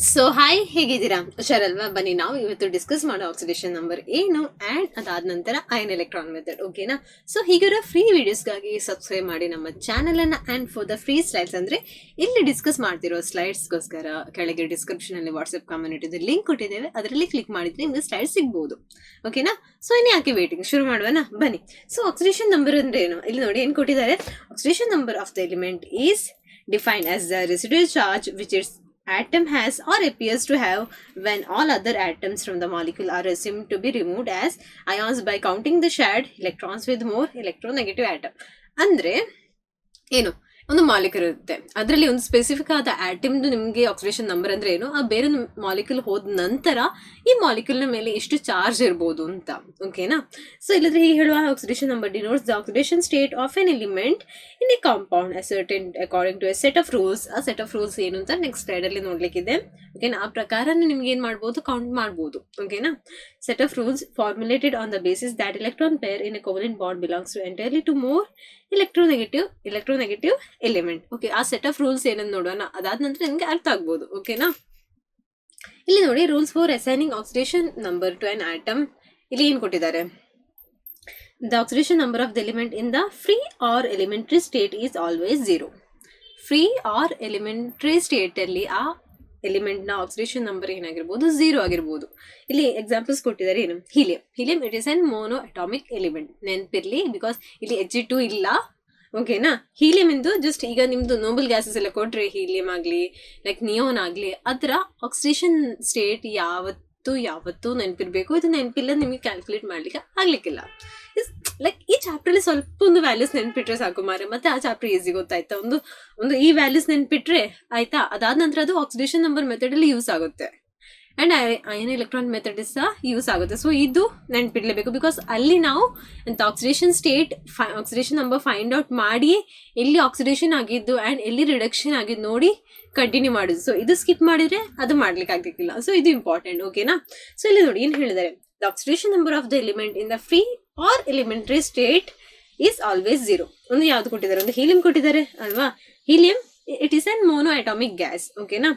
So hi, ಹೇಗಿದ್ದೀರಾ? ಹುಷಾರಲ್ವಾ? ಬನ್ನಿ ನಾವು ಇವತ್ತು ಡಿಸ್ಕಸ್ ಮಾಡೋ ಆಕ್ಸಿಡೇಷನ್ ನಂಬರ್ ಏನು ಆ್ಯಂಡ್ ಅದಾದ ನಂತರ ಅಯನ್ ಎಲೆಕ್ಟ್ರಾನ್ ಮೆಥಡ್. ಓಕೆನಾ? ಸೊ ಹೀಗಿರೋ ಫ್ರೀ ವಿಡಿಯೋಸ್ಗಾಗಿ ಸಬ್ಸ್ಕ್ರೈಬ್ ಮಾಡಿ ನಮ್ಮ ಚಾನಲನ್ನು. And for the free slides ಅಂದರೆ ಇಲ್ಲಿ ಡಿಸ್ಕಸ್ ಮಾಡ್ತಿರೋ ಸ್ಲೈಡ್ಸ್ಗೋಸ್ಕರ ಕೆಳಗೆ ಡಿಸ್ಕ್ರಿಪ್ಷನಲ್ಲಿ ವಾಟ್ಸಪ್ ಕಮ್ಯುನಿಟಿದು ಲಿಂಕ್ ಕೊಟ್ಟಿದ್ದೇವೆ, ಅದರಲ್ಲಿ ಕ್ಲಿಕ್ ಮಾಡಿದ್ರೆ ನಿಮಗೆ ಸ್ಲೈಡ್ ಸಿಗ್ಬೋದು. ಓಕೆನಾ? ಸೊ ಇನ್ನು ಯಾಕೆ ವೇಟಿಂಗ್, ಶುರು ಮಾಡುವನಾ? ಬನ್ನಿ. ಸೊ ಆಕ್ಸಿಡೇಷನ್ ನಂಬರ್ ಅಂದ್ರೆ ಏನು? ಇಲ್ಲಿ ನೋಡಿ ಏನು ಕೊಟ್ಟಿದ್ದಾರೆ. Oxidation number of the element is defined as the residual charge which its atom has or appears to have when all other atoms from the molecule are assumed to be removed as ions by counting the shared electrons with more electronegative atom. ಅಂದ್ರೆ ಏನು, ಒಂದು molecule ಇರುತ್ತೆ, ಅದರಲ್ಲಿ ಒಂದು specific ಆದ ಆಟಮ್ದು ನಿಮಗೆ oxidation number ಅಂದ್ರೆ ಏನು, ಆ ಬೇರೆ ಮಾಲಿಕ್ಯೂಲ್ ಹೋದ ನಂತರ ಈ ಮಾಲಿಕ್ಯೂಲ್ನ ಮೇಲೆ ಎಷ್ಟು ಚಾರ್ಜ್ ಇರ್ಬೋದು ಅಂತ. ಓಕೆನಾ? ಸೊ ಇಲ್ಲದ್ರೆ ಹೀಗೆ ಹೇಳುವ, oxidation number denotes the oxidation state of an element in a compound ascertain according to a set of rules. ಆ ಸೆಟ್ ಆಫ್ ರೂಲ್ಸ್ ಏನು ಅಂತ ನೆಕ್ಸ್ಟ್ ಸ್ಲೈಡಲ್ಲಿ ನೋಡ್ಲಿಕ್ಕಿದೆ. ಓಕೆನಾ? ಆ ಪ್ರಕಾರನೇ ನಿಮ್ಗೆ ಏನು ಮಾಡ್ಬೋದು, ಕೌಂಟ್ ಮಾಡ್ಬೋದು. ಓಕೆನಾ? Set of rules formulated on the basis that electron pair in a covalent bond belongs to entirely to more electronegative element. Okay, ಆ ಸೆಟ್ ಆಫ್ ರೂಲ್ಸ್ ಏನಂತ ನೋಡೋಣ, ಅದಾದ ನಂತರ ನಿಮಗೆ ಅರ್ಥ ಆಗ್ಬೋದು. ಓಕೆನಾ? ಇಲ್ಲಿ ನೋಡಿ, rules for assigning oxidation number to an atom. ಇಲ್ಲಿ ಏನು ಕೊಟ್ಟಿದ್ದಾರೆ, the oxidation number of the element in the free or elementary state is always 0. Free or elementary ಸ್ಟೇಟಲ್ಲಿ ಆ ಎಲಿಮೆಂಟ್ನ ಆಕ್ಸಿಡೇಷನ್ ನಂಬರ್ ಏನಾಗಿರ್ಬೋದು, 0 ಆಗಿರ್ಬೋದು. ಇಲ್ಲಿ ಎಕ್ಸಾಂಪಲ್ಸ್ ಕೊಟ್ಟಿದ್ದಾರೆ. ಏನು? Helium it is an mono atomic element. ನೆನಪಿರ್ಲಿ, ಬಿಕಾಸ್ ಇಲ್ಲಿ He2 ಇಲ್ಲ. ಓಕೆನಾ? ಹೀಲಿಯಂ ಇಂದು ಜಸ್ಟ್ ಈಗ ನಿಮ್ದು ನೋಬಲ್ ಗ್ಯಾಸಸ್ ಎಲ್ಲ ಕೊಟ್ರೆ, ಹೀಲಿಯಂ ಆಗಲಿ ಲೈಕ್ ನಿಯೋನ್ ಆಗಲಿ, ಅದರ ಆಕ್ಸಿಡೇಷನ್ ಸ್ಟೇಟ್ ಯಾವತ್ತೂ ನೆನಪಿರ್ಬೇಕು. ಇದು ನೆನಪಿಲ್ಲ ನಿಮಗೆ ಕ್ಯಾಲ್ಕುಲೇಟ್ ಮಾಡ್ಲಿಕ್ಕೆ ಆಗ್ಲಿಕ್ಕಿಲ್ಲ. ಲೈಕ್ ಈ ಚಾಪ್ಟರ್ಲಿ ಸ್ವಲ್ಪ ಒಂದು ವ್ಯಾಲ್ಯೂಸ್ ನೆನ್ಪಿಟ್ರೆ ಸಾಕು ಮಾರೆ, ಮತ್ತೆ ಆ ಚಾಪ್ಟರ್ ಈಸಿ ಗೊತ್ತಾಯ್ತಾ. ಒಂದು ಈ ವ್ಯಾಲ್ಯೂಸ್ ನೆನ್ಪಿಟ್ರೆ ಆಯ್ತಾ, ಅದಾದ ನಂತರ ಅದು ಆಕ್ಸಿಡೇಷನ್ ನಂಬರ್ ಮೆಥಡ್ ಅಲ್ಲಿ ಯೂಸ್ ಆಗುತ್ತೆ. ಅಂಡ್ ಅಯನ್ ಎಲೆಕ್ಟ್ರಾನ್ ಮೆಥಡ್ ಸಹ ಯೂಸ್ ಆಗುತ್ತೆ. ಸೊ ಇದು ನೆನ್ಪಿಡ್ಲೇಬೇಕು, ಬಿಕಾಸ್ ಅಲ್ಲಿ ನಾವು ಅಂತ oxidation state oxidation number find out ಮಾಡಿ ಎಲ್ಲಿ ಆಕ್ಸಿಡೇಷನ್ ಆಗಿದ್ದು ಆ್ಯಂಡ್ ಎಲ್ಲಿ ರಿಡಕ್ಷನ್ ಆಗಿದ್ದು ನೋಡಿ ಕಂಟಿನ್ಯೂ ಮಾಡಿದ್ದು. ಸೊ ಇದು ಸ್ಕಿಪ್ ಮಾಡಿದ್ರೆ ಅದು ಮಾಡ್ಲಿಕ್ಕೆ ಆಗ್ಲಿಕ್ಕಿಲ್ಲ. ಸೊ ಇದು ಇಂಪಾರ್ಟೆಂಟ್. ಓಕೆನಾ? ಸೊ ಇಲ್ಲಿ ನೋಡಿ ಏನು ಹೇಳಿದ್ದಾರೆ, the oxidation number of the element in the free or elementary state is always 0. ಒಂದು ಯಾವ್ದು ಕೊಟ್ಟಿದ್ದಾರೆ, ಒಂದು ಹೀಲಿಯಂ ಕೊಟ್ಟಿದ್ದಾರೆ ಅಲ್ವಾ. Helium it is an mono atomic gas. ಓಕೆನಾ?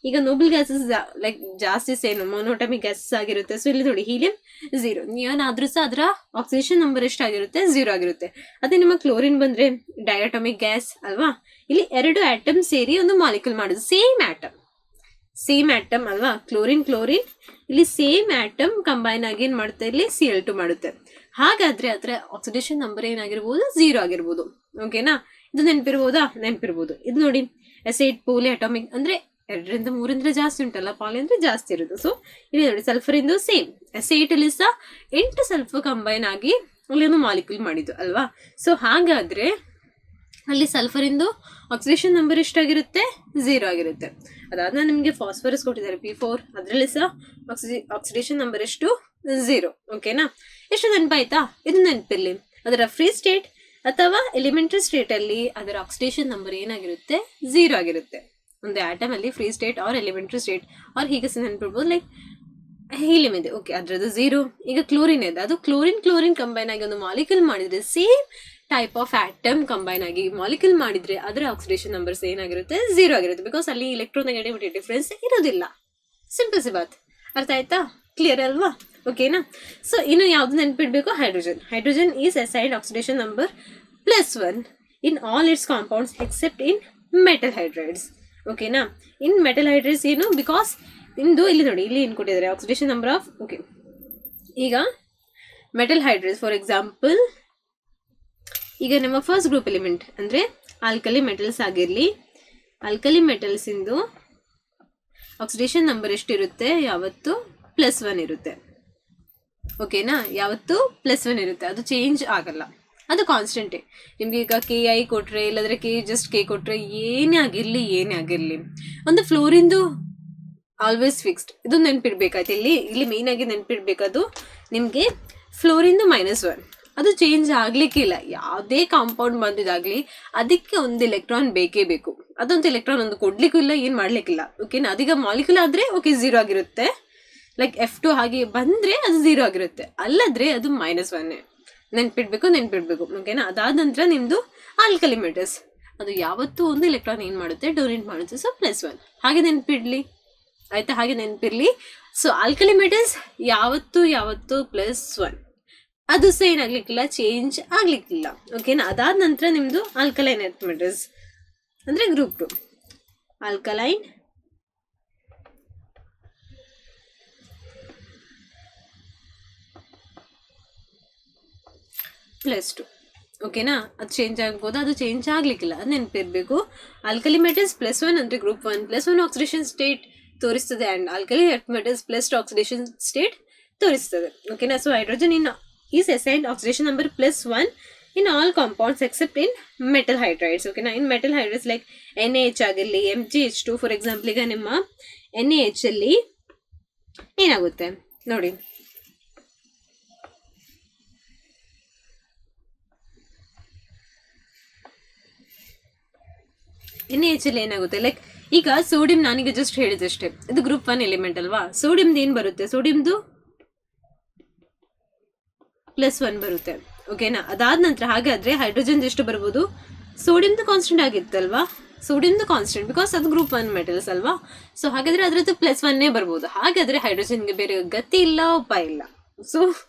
ಈಗ ನೋಬಲ್ ಗ್ಯಾಸಸ್ ಲೈಕ್ ಜಾಸ್ತಿ ಏನು ಮೋನೋಟಮಿಕ್ ಗ್ಯಾಸಸ್ ಆಗಿರುತ್ತೆ. ಸೊ ಇಲ್ಲಿ ನೋಡಿ, ಹೀಲಿಯಂ 0. ಏನಾದ್ರೂ ಸಹ ಅದರ ಆಕ್ಸಿಡೇಷನ್ ನಂಬರ್ ಎಷ್ಟಾಗಿರುತ್ತೆ, 0 ಆಗಿರುತ್ತೆ. ಅದೇ ನಿಮ್ಮ ಕ್ಲೋರಿನ್ ಬಂದ್ರೆ ಡೈಅಟಾಮಿಕ್ ಗ್ಯಾಸ್ ಅಲ್ವಾ. ಇಲ್ಲಿ 2 ಆಟಮ್ ಸೇರಿ ಒಂದು ಮಾಲಿಕ್ಯೂಲ್ ಮಾಡುದು, ಸೇಮ್ ಆಟಮ್ ಅಲ್ವಾ. ಕ್ಲೋರಿನ್ ಇಲ್ಲಿ ಸೇಮ್ ಆಟಮ್ ಕಂಬೈನ್ ಆಗಿ ಏನ್ ಮಾಡುತ್ತೆ, ಇಲ್ಲಿ Cl2 ಮಾಡುತ್ತೆ. ಹಾಗಾದ್ರೆ ಅದರ ಆಕ್ಸಿಡೇಷನ್ ನಂಬರ್ ಏನಾಗಿರ್ಬೋದು, 0 ಆಗಿರ್ಬೋದು. ಓಕೆನಾ? ಇದು ನೆನಪಿರ್ಬೋದು. ಇದು ನೋಡಿ, ಎಸೈಡ್ ಪೋಲಿ ಅಟಾಮಿಕ್ ಅಂದ್ರೆ 2ರಿಂದ 3 ಜಾಸ್ತಿ ಉಂಟಲ್ಲ, ಪಾಲಿ ಅಂದ್ರೆ ಜಾಸ್ತಿ ಇರೋದು. ಸೊ ಇಲ್ಲಿ ನೋಡಿ, ಸಲ್ಫರ್ ಇಂದು ಸೇಮ್ ಎಸೈಟ್ ಅಲ್ಲಿ ಸಹ 8 ಸಲ್ಫರ್ ಕಂಬೈನ್ ಆಗಿ ಅಲ್ಲಿ ಒಂದು ಮಾಲಿಕ್ಯೂಲ್ ಮಾಡಿದ್ದು ಅಲ್ವಾ. ಸೊ ಹಾಗಾದ್ರೆ ಅಲ್ಲಿ ಸಲ್ಫರ್ ಇಂದು ಆಕ್ಸಿಡೇಷನ್ ನಂಬರ್ ಎಷ್ಟಾಗಿರುತ್ತೆ, 0 ಆಗಿರುತ್ತೆ. ಅದಾದ್ಮೇಲೆ ನಿಮಗೆ ಫಾಸ್ಫರಸ್ ಕೊಟ್ಟಿದ್ದಾರೆ P4, ಅದರಲ್ಲಿ ಸಹ ಆಕ್ಸಿಡೇಷನ್ ನಂಬರ್ ಎಷ್ಟು, 0. ಓಕೆನಾ? ಎಷ್ಟು ನೆನಪಾಯ್ತಾ? ಇದು ನೆನಪಿರ್ಲಿ, ಅದರ ಫ್ರೀ ಸ್ಟೇಟ್ ಅಥವಾ ಎಲಿಮೆಂಟರಿ ಸ್ಟೇಟ್ ಅಲ್ಲಿ ಅದರ ಆಕ್ಸಿಡೇಷನ್ ನಂಬರ್ ಏನಾಗಿರುತ್ತೆ, 0 ಆಗಿರುತ್ತೆ. ಒಂದು ಆಟಮ್ ಅಲ್ಲಿ free state or elementary state or ಹೀಗೆ ನೆನ್ಪಿಡ್ಬೋದು. ಲೈಕ್ ಹೀಲಿಯಂ ಇದೆ, ಓಕೆ, ಅದ್ರದ್ದು 0. ಈಗ ಕ್ಲೋರಿನ್ ಇದೆ, ಅದು ಕ್ಲೋರಿನ್ ಕಂಬೈನ್ ಆಗಿ ಒಂದು ಮಾಲಿಕ್ಯೂಲ್ ಮಾಡಿದ್ರೆ, same type of atom combine ಆಗಿ ಮಾಲಿಕ್ಯೂಲ್ ಮಾಡಿದ್ರೆ ಅದರ ಆಕ್ಸಿಡೇಷನ್ ನಂಬರ್ಸ್ ಏನಾಗಿರುತ್ತೆ, 0 ಆಗಿರುತ್ತೆ. ಬಿಕಾಸ್ ಅಲ್ಲಿ ಎಲೆಕ್ಟ್ರೋನೆಗೆಟಿವಿಟಿ ಡಿಫ್ರೆನ್ಸ್ ಇರೋದಿಲ್ಲ. ಸಿಂಪಲ್ ಸಿ ಬಾತ್. ಅರ್ಥ ಆಯ್ತಾ? ಕ್ಲಿಯರ್ ಅಲ್ವಾ? ಓಕೆನಾ? ಸೊ ಇನ್ನು ಯಾವ್ದು ನೆನ್ಪಿಡ್ಬೇಕು, hydrogen is assigned oxidation number +1 in all its compounds except in metal hydrides. ಓಕೆನಾ? ಇನ್ ಮೆಟಲ್ ಹೈಡ್ರೈಡ್ಸ್ ಏನು, ಬಿಕಾಸ್ ನಿಮ್ದು ಇಲ್ಲಿ ನೋಡಿ, ಇಲ್ಲಿ ಏನು ಕೊಟ್ಟಿದ್ದಾರೆ, ಆಕ್ಸಿಡೇಷನ್ ನಂಬರ್ ಆಫ್. ಓಕೆ, ಈಗ ಮೆಟಲ್ ಹೈಡ್ರೈಡ್ಸ್ ಫಾರ್ ಎಕ್ಸಾಂಪಲ್, ಈಗ ನಮ್ಮ ಫಸ್ಟ್ ಗ್ರೂಪ್ ಎಲಿಮೆಂಟ್ ಅಂದ್ರೆ ಆಲ್ಕಲಿ ಮೆಟಲ್ಸ್ ಆಗಿರಲಿ, ಆಲ್ಕಲಿ ಮೆಟಲ್ಸ್ ಇಂದು ಆಕ್ಸಿಡೇಷನ್ ನಂಬರ್ ಎಷ್ಟಿರುತ್ತೆ, ಯಾವತ್ತು +1 ಇರುತ್ತೆ. ಓಕೆನಾ? ಯಾವತ್ತು +1 ಇರುತ್ತೆ, ಅದು ಚೇಂಜ್ ಆಗಲ್ಲ, ಅದು ಕಾನ್ಸ್ಟೆಂಟೇ. ನಿಮ್ಗೆ ಈಗ KI ಕೊಟ್ರೆ ಇಲ್ಲಾಂದ್ರೆ K ಕೊಟ್ರೆ ಏನೇ ಆಗಿರ್ಲಿ ಒಂದು ಫ್ಲೋರಿಂದು ಆಲ್ವೇಸ್ ಫಿಕ್ಸ್ಡ್. ಇದು ನೆನ್ಪಿಡ್ಬೇಕಾಯ್ತು. ಇಲ್ಲಿ ಮೇನ್ ಆಗಿ ನೆನ್ಪಿಡ್ಬೇಕದು ನಿಮ್ಗೆ ಫ್ಲೋರಿಂದು -1, ಅದು ಚೇಂಜ್ ಆಗ್ಲಿಕ್ಕಿಲ್ಲ. ಯಾವುದೇ ಕಾಂಪೌಂಡ್ ಬಂದಿದಾಗ್ಲಿ ಅದಕ್ಕೆ ಒಂದು ಎಲೆಕ್ಟ್ರಾನ್ ಬೇಕೇ ಬೇಕು. ಅದೊಂದು ಎಲೆಕ್ಟ್ರಾನ್ ಒಂದು ಕೊಡ್ಲಿಕ್ಕೂ ಇಲ್ಲ, ಏನ್ ಮಾಡ್ಲಿಕ್ಕಿಲ್ಲ. ಓಕೆನಾ? ಅದೀಗ ಮಾಲಿಕ್ಯೂಲ್ ಆದ್ರೆ ಓಕೆ 0 ಆಗಿರುತ್ತೆ. ಲೈಕ್ F2 ಹಾಗೆ ಬಂದ್ರೆ ಅದು 0 ಆಗಿರುತ್ತೆ, ಅಲ್ಲದ್ರೆ ಅದು -1. ನೆನ್ಪಿಡ್ಬೇಕು. ಓಕೆನಾ? ಅದಾದ ನಂತರ ನಿಮ್ದು ಆಲ್ಕಲಿ ಮೆಟಲ್ಸ್, ಅದು ಯಾವತ್ತೂ ಒಂದು ಎಲೆಕ್ಟ್ರಾನ್ ಏನ್ ಮಾಡುತ್ತೆ, ಡೊನೇಟ್ ಮಾಡುತ್ತೆ. ಸೊ +1 ಹಾಗೆ ನೆನ್ಪಿಡ್ಲಿ. ಆಯ್ತಾ, ಹಾಗೆ ನೆನಪಿರ್ಲಿ. ಸೊ ಆಲ್ಕಲಿ ಮೆಟಲ್ಸ್ ಯಾವತ್ತು +1, ಅದು ಸಹ ಏನಾಗ್ಲಿಕ್ಕಿಲ್ಲ, ಚೇಂಜ್ ಆಗ್ಲಿಕ್ಕಿಲ್ಲ. ಓಕೆನಾ. ಅದಾದ ನಂತರ ನಿಮ್ದು ಆಲ್ಕಲೈನ್ ಎರ್ತ್ ಮೆಟಲ್ಸ್ ಅಂದ್ರೆ ಗ್ರೂಪ್ 2, ಆಲ್ಕಲೈನ್ +2. ಓಕೆನಾ. ಅದು ಚೇಂಜ್ ಆಗ್ಬೋದು, ಅದು ಚೇಂಜ್ ಆಗ್ಲಿಕ್ಕಿಲ್ಲ, ಅದು ನೆನಪಿರ್ಬೇಕು. ಆಲ್ಕಲಿ ಮೆಟಲ್ಸ್ +1 ಅಂದ್ರೆ ಗ್ರೂಪ್ 1 +1 ಆಕ್ಸಿಡೇಷನ್ ಸ್ಟೇಟ್ ತೋರಿಸ್ತದೆ, and alkali earth metals +2 oxidation state ತೋರಿಸ್ತದೆ. ಓಕೆನಾ. So hydrogen is assigned oxidation number +1 in all compounds except in metal hydrides. ಓಕೆನಾ. In metal hydrides like NaH ಆಗಿರಲಿ, MgH2 for example. ಈಗ ನಿಮ್ಮ NaH ಅಲ್ಲಿ ಏನಾಗುತ್ತೆ ನೋಡಿ, NaH ಅಲ್ಲಿ ಏನಾಗುತ್ತೆ, ಲೈಕ್ ಈಗ ಸೋಡಿಯಂ ನಾನೀಗ ಜಸ್ಟ್ ಹೇಳಿದಷ್ಟೇ, ಇದು ಗ್ರೂಪ್ 1 ಎಲಿಮೆಂಟ್ ಅಲ್ವಾ. ಸೋಡಿಯಂದು ಏನು ಬರುತ್ತೆ, ಸೋಡಿಯಂದು +1 ಬರುತ್ತೆ. ಓಕೆನಾ. ಅದಾದ ನಂತರ ಹಾಗಾದ್ರೆ ಹೈಡ್ರೋಜನ್ ಎಷ್ಟು ಬರ್ಬೋದು, ಸೋಡಿಯಂದು ಕಾನ್ಸ್ಟೆಂಟ್ ಆಗಿತ್ತಲ್ವಾ, ಸೋಡಿಯಂದು ಕಾನ್ಸ್ಟೆಂಟ್ ಬಿಕಾಸ್ ಅದು ಗ್ರೂಪ್ 1 ಮೆಟಲ್ಸ್ ಅಲ್ವಾ. ಸೊ ಹಾಗಾದ್ರೆ ಅದ್ರದ್ದು +1 ಬರ್ಬೋದು. ಹಾಗಾದ್ರೆ ಹೈಡ್ರೋಜನ್ಗೆ ಬೇರೆ ಗತಿ ಇಲ್ಲ, ಉಪಾಯ ಇಲ್ಲ. ಸೊ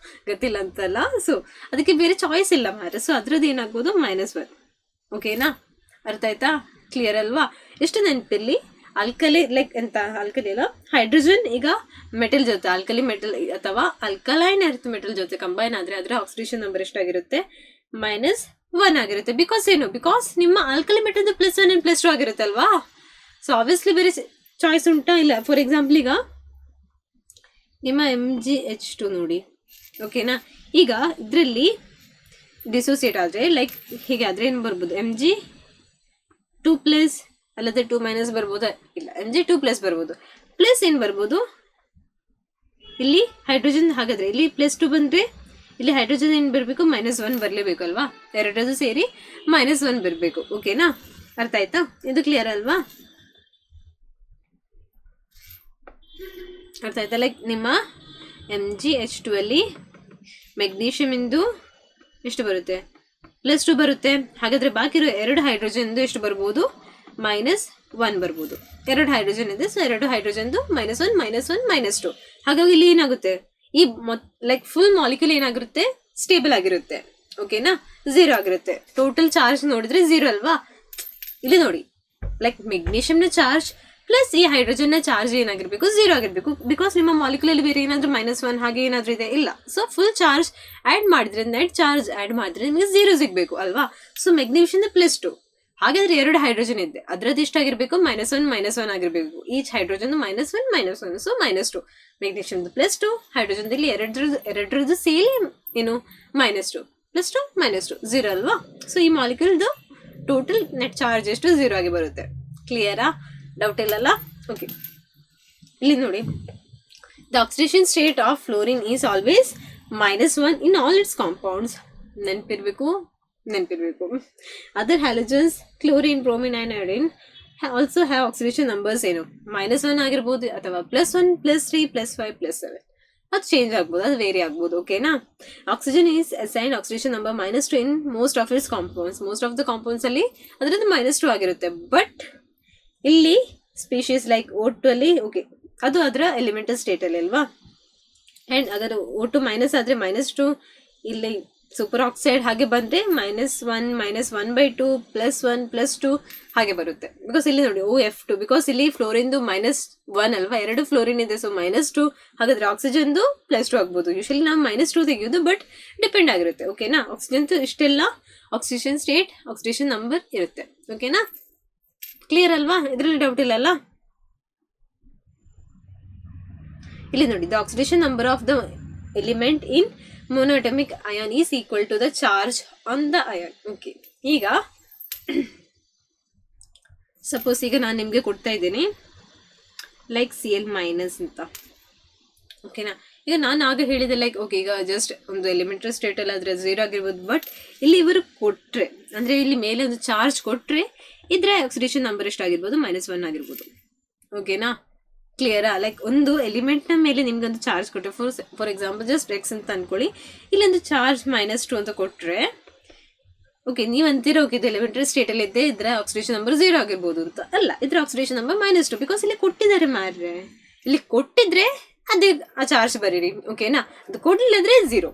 ಗತಿಲ್ಲ ಅಂತಲ್ಲ, ಸೊ ಅದಕ್ಕೆ ಬೇರೆ ಚಾಯ್ಸ್ ಇಲ್ಲ ಮಾತ್ರ. ಸೊ ಅದ್ರದ್ದು ಏನಾಗ್ಬೋದು, -1. ಓಕೆನಾ. ಅರ್ಥ ಆಯ್ತಾ, ಕ್ಲಿಯರ್ ಅಲ್ವಾ. ಎಷ್ಟು ನೆನಪಿರ್ಲಿ, ಆಲ್ಕಲಿ ಲೈಕ್ ಎಂತ, ಆಲ್ಕಲಿ ಅಲ್ಲ, ಹೈಡ್ರೋಜನ್ ಈಗ ಮೆಟಲ್ ಜೊತೆ, ಆಲ್ಕಲಿ ಮೆಟಲ್ ಅಥವಾ ಆಲ್ಕಲೈನ್ ಎರ್ತ್ ಮೆಟಲ್ ಜೊತೆ ಕಂಬೈನ್ ಆದ್ರೆ ಅದರ ಆಕ್ಸಿಡೇಷನ್ ನಂಬರ್ ಎಷ್ಟಾಗಿರುತ್ತೆ, -1 ಆಗಿರುತ್ತೆ. ಬಿಕಾಸ್ ಏನು, ಬಿಕಾಸ್ ನಿಮ್ಮ ಆಲ್ಕಲಿ ಮೆಟಲ್ +1 and +2 ಆಗಿರುತ್ತೆ ಅಲ್ವಾ. ಸೊ ಆಬ್ವಿಯಸ್ಲಿ ಬೇರೆ ಚಾಯ್ಸ್ ಉಂಟಾ, ಇಲ್ಲ. ಫಾರ್ ಎಕ್ಸಾಂಪಲ್ ಈಗ ನಿಮ್ಮ MgH2 ನೋಡಿ. ಓಕೆನಾ. ಈಗ ಇದರಲ್ಲಿ ಡಿಸೋಸಿಯೇಟ್ ಆದರೆ ಲೈಕ್ ಹೀಗೆ ಆದರೆ ಏನು ಬರ್ಬೋದು, Mg2+ ಅಲ್ಲದೆ 2- ಬರ್ಬೋದಾ, ಇಲ್ಲ, Mg2+ ಬರ್ಬೋದು. ಪ್ಲಸ್ ಏನು ಬರ್ಬೋದು ಇಲ್ಲಿ ಹೈಡ್ರೋಜನ್. ಹಾಗಾದ್ರೆ ಇಲ್ಲಿ +2 ಬಂದ್ರೆ ಇಲ್ಲಿ ಹೈಡ್ರೋಜನ್ ಏನು ಬರಬೇಕು, -1 ಬರಲೇಬೇಕು ಅಲ್ವಾ. ಎರಡದು ಸೇರಿ -1 ಬರಬೇಕು. ಓಕೆನಾ. ಅರ್ಥ ಆಯ್ತಾ, ಇದು ಕ್ಲಿಯರ್ ಅಲ್ವಾ. ಅರ್ಥ ಆಯ್ತಾ. ಲೈಕ್ ನಿಮ್ಮ MgH2 ಅಲ್ಲಿ ಮೆಗ್ನೀಷಿಯಮ್ ಇಂದು ಎಷ್ಟು ಬರುತ್ತೆ, +2 ಬರುತ್ತೆ. ಹಾಗಾದ್ರೆ ಬಾಕಿ ಇರೋ 2 ಹೈಡ್ರೋಜನ್ ಎಷ್ಟು ಬರ್ಬೋದು, -1 ಬರ್ಬೋದು. 2 ಹೈಡ್ರೋಜನ್ ಇದೆ, ಸೊ 2 ಹೈಡ್ರೋಜನ್ದು -1 -2. ಹಾಗಾಗಿ ಇಲ್ಲಿ ಏನಾಗುತ್ತೆ, ಈ ಲೈಕ್ ಫುಲ್ ಮಾಲಿಕ್ಯೂಲ್ ಏನಾಗಿರುತ್ತೆ, ಸ್ಟೇಬಲ್ ಆಗಿರುತ್ತೆ. ಓಕೆನಾ. 0 ಆಗಿರುತ್ತೆ. ಟೋಟಲ್ ಚಾರ್ಜ್ ನೋಡಿದ್ರೆ 0 ಅಲ್ವಾ. ಇಲ್ಲಿ ನೋಡಿ, ಲೈಕ್ ಮೆಗ್ನೀಷಿಯಂನ ಚಾರ್ಜ್ ಪ್ಲಸ್ ಈ ಹೈಡ್ರೋಜನ್ನ ಚಾರ್ಜ್ ಏನಾಗಿರ್ಬೇಕು, 0 ಆಗಿರ್ಬೇಕು. ಬಿಕಾಸ್ ನಿಮ್ಮ ಮಾಲಿಕ್ಯೂಲ್ ಅಲ್ಲಿ ಬೇರೆ ಏನಾದ್ರು -1 ಹಾಗೆ ಏನಾದ್ರು ಇದೆ, ಇಲ್ಲ. ಸೊ ಫುಲ್ ಚಾರ್ಜ್ ಆಡ್ ಮಾಡಿದ್ರೆ, ನೆಟ್ ಚಾರ್ಜ್ ಆಡ್ ಮಾಡಿದ್ರೆ ನಿಮಗೆ 0 ಸಿಗ್ಬೇಕು ಅಲ್ವಾ. So magnesium +2. ಹಾಗಾದ್ರೆ 2 ಹೈಡ್ರೋಜನ್ ಇದೆ, ಅದ್ರದ್ದು ಎಷ್ಟಾಗಿರ್ಬೇಕು, -1 -1 ಆಗಿರ್ಬೇಕು. Each hydrogen -1 -1, so -2. ಮೆಗ್ನೀಷಿಯಂದು +2, ಹೈಡ್ರೋಜನ್ದಲ್ಲಿ ಎರಡರದ್ದು ಸೇರಿ ಏನು -2 +2 -2 0 ಅಲ್ವಾ. ಸೊ ಈ ಮಾಲಿಕ್ಯೂಲ್ದು ಟೋಟಲ್ ನೆಟ್ ಚಾರ್ಜ್ ಎಷ್ಟು, 0 ಆಗಿ ಬರುತ್ತೆ. ಕ್ಲಿಯರಾ, ಡೌಟ್ ಇಲ್ಲಲ್ಲ. ಓಕೆ, ಇಲ್ಲಿ ನೋಡಿ, the oxidation state of fluorine is always -1 in all its compounds. ನೆನಪಿರ್ಬೇಕು. Other halogens chlorine, bromine and iodine also have oxidation numbers ಏನು, -1 ಆಗಿರ್ಬೋದು ಅಥವಾ +1 +3 +5 +7. ಅದು ಚೇಂಜ್ ಆಗ್ಬೋದು, ಅದು ವೇರಿ ಆಗ್ಬೋದು. ಓಕೆನಾ. Oxygen is assigned oxidation number -2 in most of it's compounds. Most of the compounds ಅಲ್ಲಿ ಅದರದ್ದು -2 ಆಗಿರುತ್ತೆ. ಬಟ್ ಇಲ್ಲಿ ಸ್ಪೀಶೀಸ್ ಲೈಕ್ O2 ಅಲ್ಲಿ, ಓಕೆ, ಅದು ಅದರ ಎಲಿಮೆಂಟಲ್ ಸ್ಟೇಟ್ ಅಲ್ಲಿ ಅಲ್ವಾ. ಆ್ಯಂಡ್ ಅದರ O2 ಮೈನಸ್ ಆದರೆ -2, ಇಲ್ಲಿ ಸೂಪರ್ ಆಕ್ಸೈಡ್ ಹಾಗೆ ಬಂದರೆ -1 -1/2 +1 +2 ಹಾಗೆ ಬರುತ್ತೆ. ಬಿಕಾಸ್ ಇಲ್ಲಿ ನೋಡಿ OF2, ಬಿಕಾಸ್ ಇಲ್ಲಿ ಫ್ಲೋರಿಂದು -1 ಅಲ್ವಾ, 2 ಫ್ಲೋರಿನ್ ಇದೆ, ಸೊ -2. ಹಾಗಾದ್ರೆ ಆಕ್ಸಿಜನ್ದು +2 ಆಗ್ಬೋದು. ಯೂಶಲಿ ನಾವು -2 ತೆಗೆಯೋದು, ಬಟ್ ಡಿಪೆಂಡ್ ಆಗಿರುತ್ತೆ. ಓಕೆನಾ. ಆಕ್ಸಿಜನ್ದು ಇಷ್ಟೆಲ್ಲ ಆಕ್ಸಿಡೇಷನ್ ಸ್ಟೇಟ್, ಆಕ್ಸಿಡೇಷನ್ ನಂಬರ್ ಇರುತ್ತೆ. ಓಕೆನಾ. ಕ್ಲಿಯರ್ ಅಲ್ವಾ, ಇದರಲ್ಲಿ ಡೌಟ್ ಇಲ್ಲಲ್ಲ. ಇಲ್ಲಿ ನೋಡಿ, the oxidation number of the element in monatomic ion is equal to the charge on the ion. Okay, ಈಗ ಸಪೋಸ್ ಈಗ ನಾನು ನಿಮಗೆ ಕೊಡ್ತಾ ಇದ್ದೀನಿ ಲೈಕ್ Cl- ಅಂತ. ಓಕೆನಾ. ಈಗ ನಾನು ಆಗ ಹೇಳಿದೆ ಲೈಕ್ ಓಕೆ, ಈಗ ಜಸ್ಟ್ ಒಂದು ಎಲಿಮೆಂಟರಿ ಸ್ಟೇಟ್ ಅಲ್ಲಿ ಆದರೆ 0 ಆಗಿರ್ಬೋದು. ಬಟ್ ಇಲ್ಲಿ ಇವರು ಕೊಟ್ಟರೆ, ಅಂದರೆ ಇಲ್ಲಿ ಮೇಲೆ ಒಂದು ಚಾರ್ಜ್ ಕೊಟ್ಟರೆ ಇದ್ರೆ ಆಕ್ಸಿಡೇಷನ್ ನಂಬರ್ ಎಷ್ಟಾಗಿರ್ಬೋದು, -1 ಆಗಿರ್ಬೋದು. ಓಕೆನಾ. ಕ್ಲಿಯರಾ. ಲೈಕ್ ಒಂದು ಎಲಿಮೆಂಟ್ನ ಮೇಲೆ ನಿಮ್ಗೊಂದು ಚಾರ್ಜ್ ಕೊಟ್ಟರೆ, ಫಾರ್ ಎಕ್ಸಾಂಪಲ್ ಜಸ್ಟ್ X ಅಂತ ಅನ್ಕೊಳ್ಳಿ, ಇಲ್ಲೊಂದು ಚಾರ್ಜ್ -2 ಅಂತ ಕೊಟ್ಟರೆ, ಓಕೆ, ನೀವು ಅಂತೀರ ಓಕೆ ಇದು ಎಲಿಮೆಂಟರಿ ಸ್ಟೇಟಲ್ಲಿ ಇದ್ದೆ, ಇದ್ರೆ ಆಕ್ಸಿಡೇಷನ್ ನಂಬರ್ 0 ಆಗಿರ್ಬೋದು ಅಂತ. ಅಲ್ಲ, ಇದ್ರ ಆಕ್ಸಿಡೇಷನ್ ನಂಬರ್ -2, ಬಿಕಾಸ್ ಇಲ್ಲಿ ಕೊಟ್ಟಿದ್ದಾರೆ ಮಾರ್ರೆ. ಇಲ್ಲಿ ಕೊಟ್ಟಿದ್ರೆ ಅದೇ ಆ ಚಾರ್ಜ್ ಬರೀರಿ, ಓಕೆನಾ. ಅದು ಕೊಡ್ಲಿಲ್ಲದ್ರೆ 0.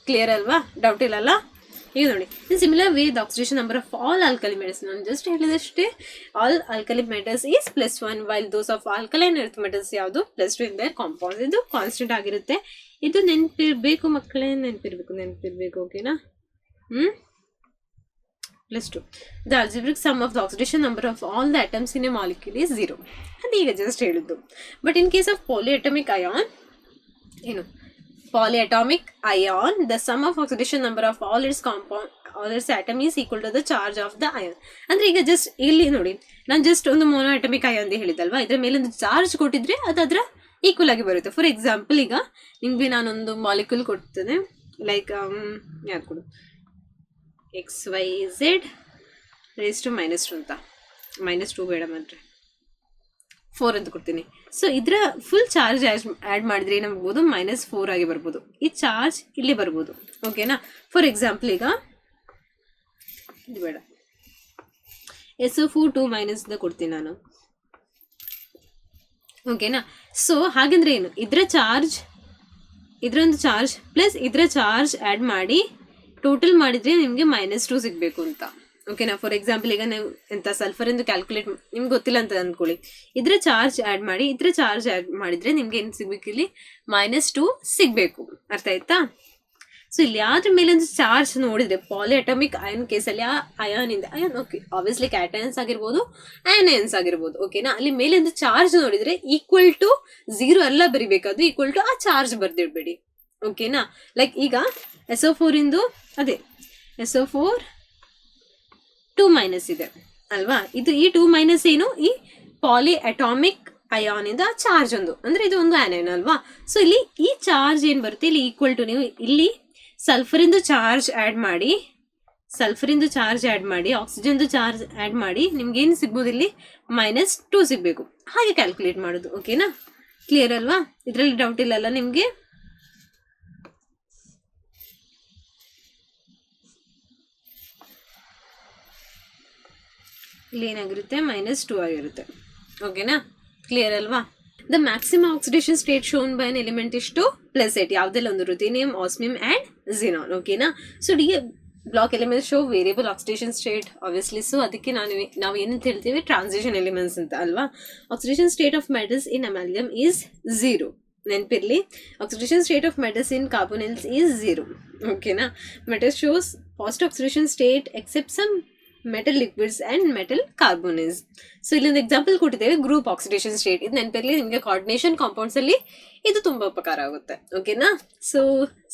ಕ್ಲಿಯರ್ ಅಲ್ವಾ? ಡೌಟ್ ಇಲ್ಲಲ್ಲ? ಈಗ ನೋಡಿ, in similar way the oxidation number of all alkali metals, ನಾನು ಜಸ್ಟ್ ಹೇಳಿದಷ್ಟೇ, all alkali metals is +1 while those of alkaline earth metals ಯಾವುದು +2 ಇನ್ ದೇರ್ ಕಾಂಪೌಂಡ್ಸ್. ಇದು ಕಾನ್ಸ್ಟೆಂಟ್ ಆಗಿರುತ್ತೆ. ಇದು ನೆನಪಿರ್ಬೇಕು ಮಕ್ಕಳೇ, ನೆನಪಿರ್ಬೇಕು, ಓಕೆನಾ. +2. The algebraic sum of the oxidation number of all the atoms in a molecule is 0. ಅದು ಈಗ ಜಸ್ಟ್ ಹೇಳಿದ್ದು. But in case of polyatomic ion, ಏನು polyatomic ion, the sum of oxidation number of all its atom is equal to the charge of the ion. ಅಂದ್ರೆ ಈಗ just ಇಲ್ಲಿ ನೋಡಿ, ನಾನು just ಒಂದು ಮೊನೋಅಟಮಿಕ್ ಅಯಾನ್ ಹೇಳಿದಲ್ವಾ, ಇದ್ರ ಮೇಲೆ ಒಂದು ಚಾರ್ಜ್ ಕೊಟ್ಟಿದ್ರೆ ಅದು ಅದರ ಈಕ್ವಲ್ ಆಗಿ ಬರುತ್ತೆ. ಫಾರ್ ಎಕ್ಸಾಂಪಲ್, ಈಗ ನಿಮ್ಗೆ ನಾನೊಂದು ಮಾಲಿಕ್ಯೂಲ್ ಕೊಡ್ತೇನೆ, ಲೈಕ್ ಯಾರು ಕೊಡು, XYZ raised to -2 ಅಂತ, -2 ಬೇಡ ಮಾತ್ರ 4 ಅಂತ ಕೊಡ್ತೀನಿ. ಸೊ ಇದರ ಫುಲ್ ಚಾರ್ಜ್ ಆ್ಯಡ್ ಮಾಡಿದ್ರೆ ಏನಾಗ್ಬೋದು, -4 ಆಗಿ ಬರ್ಬೋದು. ಈ ಚಾರ್ಜ್ ಇಲ್ಲಿ ಬರ್ಬೋದು, ಓಕೆನಾ. ಫಾರ್ ಎಕ್ಸಾಂಪಲ್, ಈಗ ಇದು ಬೇಡ, SO4 2- ಅಂತ ಕೊಡ್ತೀನಿ ನಾನು, ಓಕೆನಾ. ಸೊ ಹಾಗಂದ್ರೆ ಏನು, ಇದರೊಂದು ಚಾರ್ಜ್ ಪ್ಲಸ್ ಇದರ ಚಾರ್ಜ್ ಆ್ಯಡ್ ಮಾಡಿ ಟೋಟಲ್ ಮಾಡಿದರೆ ನಿಮಗೆ -2 ಸಿಗಬೇಕು ಅಂತ, ಓಕೆನಾ. ಫಾರ್ ಎಕ್ಸಾಂಪಲ್, ಈಗ ನೀವು ಎಂಥ ಸಲ್ಫರ್ ಎಂದು ಕ್ಯಾಲ್ಕುಲೇಟ್ ನಿಮ್ಗೆ ಗೊತ್ತಿಲ್ಲ ಅಂತ ಅಂದ್ಕೊಳ್ಳಿ, ಇದರ ಚಾರ್ಜ್ ಆ್ಯಡ್ ಮಾಡಿದರೆ ನಿಮ್ಗೆ ಏನು ಸಿಗಬೇಕು, ಇಲ್ಲಿ -2 ಸಿಗಬೇಕು. ಅರ್ಥ ಆಯ್ತಾ? ಸೊ ಇಲ್ಲಿ ಯಾವ್ದ್ರ ಮೇಲೆ ಒಂದು ಚಾರ್ಜ್ ನೋಡಿದ್ರೆ, ಪಾಲಿಅಟಾಮಿಕ್ ಅಯಾನ್ ಕೇಸಲ್ಲಿ ಆ ಅಯಾನ್ ಓಕೆ, ಆಬ್ವಿಯಸ್ಲಿ ಕ್ಯಾಟಯನ್ಸ್ ಆಗಿರ್ಬೋದು, ಆನಯನ್ಸ್ ಆಗಿರ್ಬೋದು, ಓಕೆನಾ. ಅಲ್ಲಿ ಮೇಲೆ ಒಂದು ಚಾರ್ಜ್ ನೋಡಿದ್ರೆ ಈಕ್ವಲ್ ಟು 0 ಎಲ್ಲ ಬರಿಬೇಕಾದ್ರು, ಈಕ್ವಲ್ ಟು ಆ ಚಾರ್ಜ್ ಬರ್ದಿಡ್ಬೇಡಿ, ಓಕೆನಾ. ಲೈಕ್ ಈಗ SO4 ಇಂದು ಅದೇ SO4 2- ಇದೆ ಅಲ್ವಾ, ಇದು ಈ 2- ಏನು, ಈ ಪಾಲಿಅಟಾಮಿಕ್ ಅಯಾನ್ ಇಂದ ಚಾರ್ಜ್ ಒಂದು, ಅಂದ್ರೆ ಇದು ಒಂದು ಆನಯನ್ ಅಲ್ವಾ. ಸೊ ಇಲ್ಲಿ ಈ ಚಾರ್ಜ್ ಏನು ಬರುತ್ತೆ, ಇಲ್ಲಿ ಈಕ್ವಲ್ ಟು, ನೀವು ಇಲ್ಲಿ ಸಲ್ಫರಿಂದು ಚಾರ್ಜ್ ಆ್ಯಡ್ ಮಾಡಿ ಆಕ್ಸಿಜನ್ದು ಚಾರ್ಜ್ ಆ್ಯಡ್ ಮಾಡಿ ನಿಮ್ಗೆ ಏನು ಸಿಗ್ಬೋದು, ಇಲ್ಲಿ -2 ಸಿಗಬೇಕು. ಹಾಗೆ ಕ್ಯಾಲ್ಕುಲೇಟ್ ಮಾಡೋದು, ಓಕೆನಾ. ಕ್ಲಿಯರ್ ಅಲ್ವಾ? ಇದರಲ್ಲಿ ಡೌಟ್ ಇಲ್ಲಲ್ಲ ನಿಮಗೆ? ಇಲ್ಲಿ ಏನಾಗಿರುತ್ತೆ, -2 ಆಗಿರುತ್ತೆ, ಓಕೆನಾ. ಕ್ಲಿಯರ್ ಅಲ್ವಾ? The maximum oxidation state shown by an element ಇಷ್ಟು +8, ಯಾವುದೆಲ್ಲ ಒಂದು ರುಥೇನಿಯಂ, ಆಸ್ಮಿಯಂ ಆ್ಯಂಡ್ ಝೀನಾನ್, ಓಕೆನಾ. So D block elements show variable oxidation state, obviously. So ಅದಕ್ಕೆ ನಾವು ಏನಂತ ಹೇಳ್ತೀವಿ, ಟ್ರಾನ್ಸಿಷನ್ ಎಲಿಮೆಂಟ್ಸ್ ಅಂತ ಅಲ್ವಾ. Oxidation state of metals in amalgam is 0. ನೆನಪಿರಲಿ, oxidation state of metals in carbonyls is 0, ಓಕೆನಾ. Metal shows positive oxidation state except some metal liquids and metal carbonyls. So ಇಲ್ಲೊಂದು example ಕೊಟ್ಟಿದ್ದೇವೆ, ಗ್ರೂಪ್ ಆಕ್ಸಿಡೇಷನ್ ಸ್ಟೇಟ್. ಇದು ನೆನಪಿರಲಿ, ನಿಮಗೆ coordination compounds ಅಲ್ಲಿ ಇದು ತುಂಬ ಉಪಕಾರ ಆಗುತ್ತೆ, ಓಕೆನಾ. ಸೊ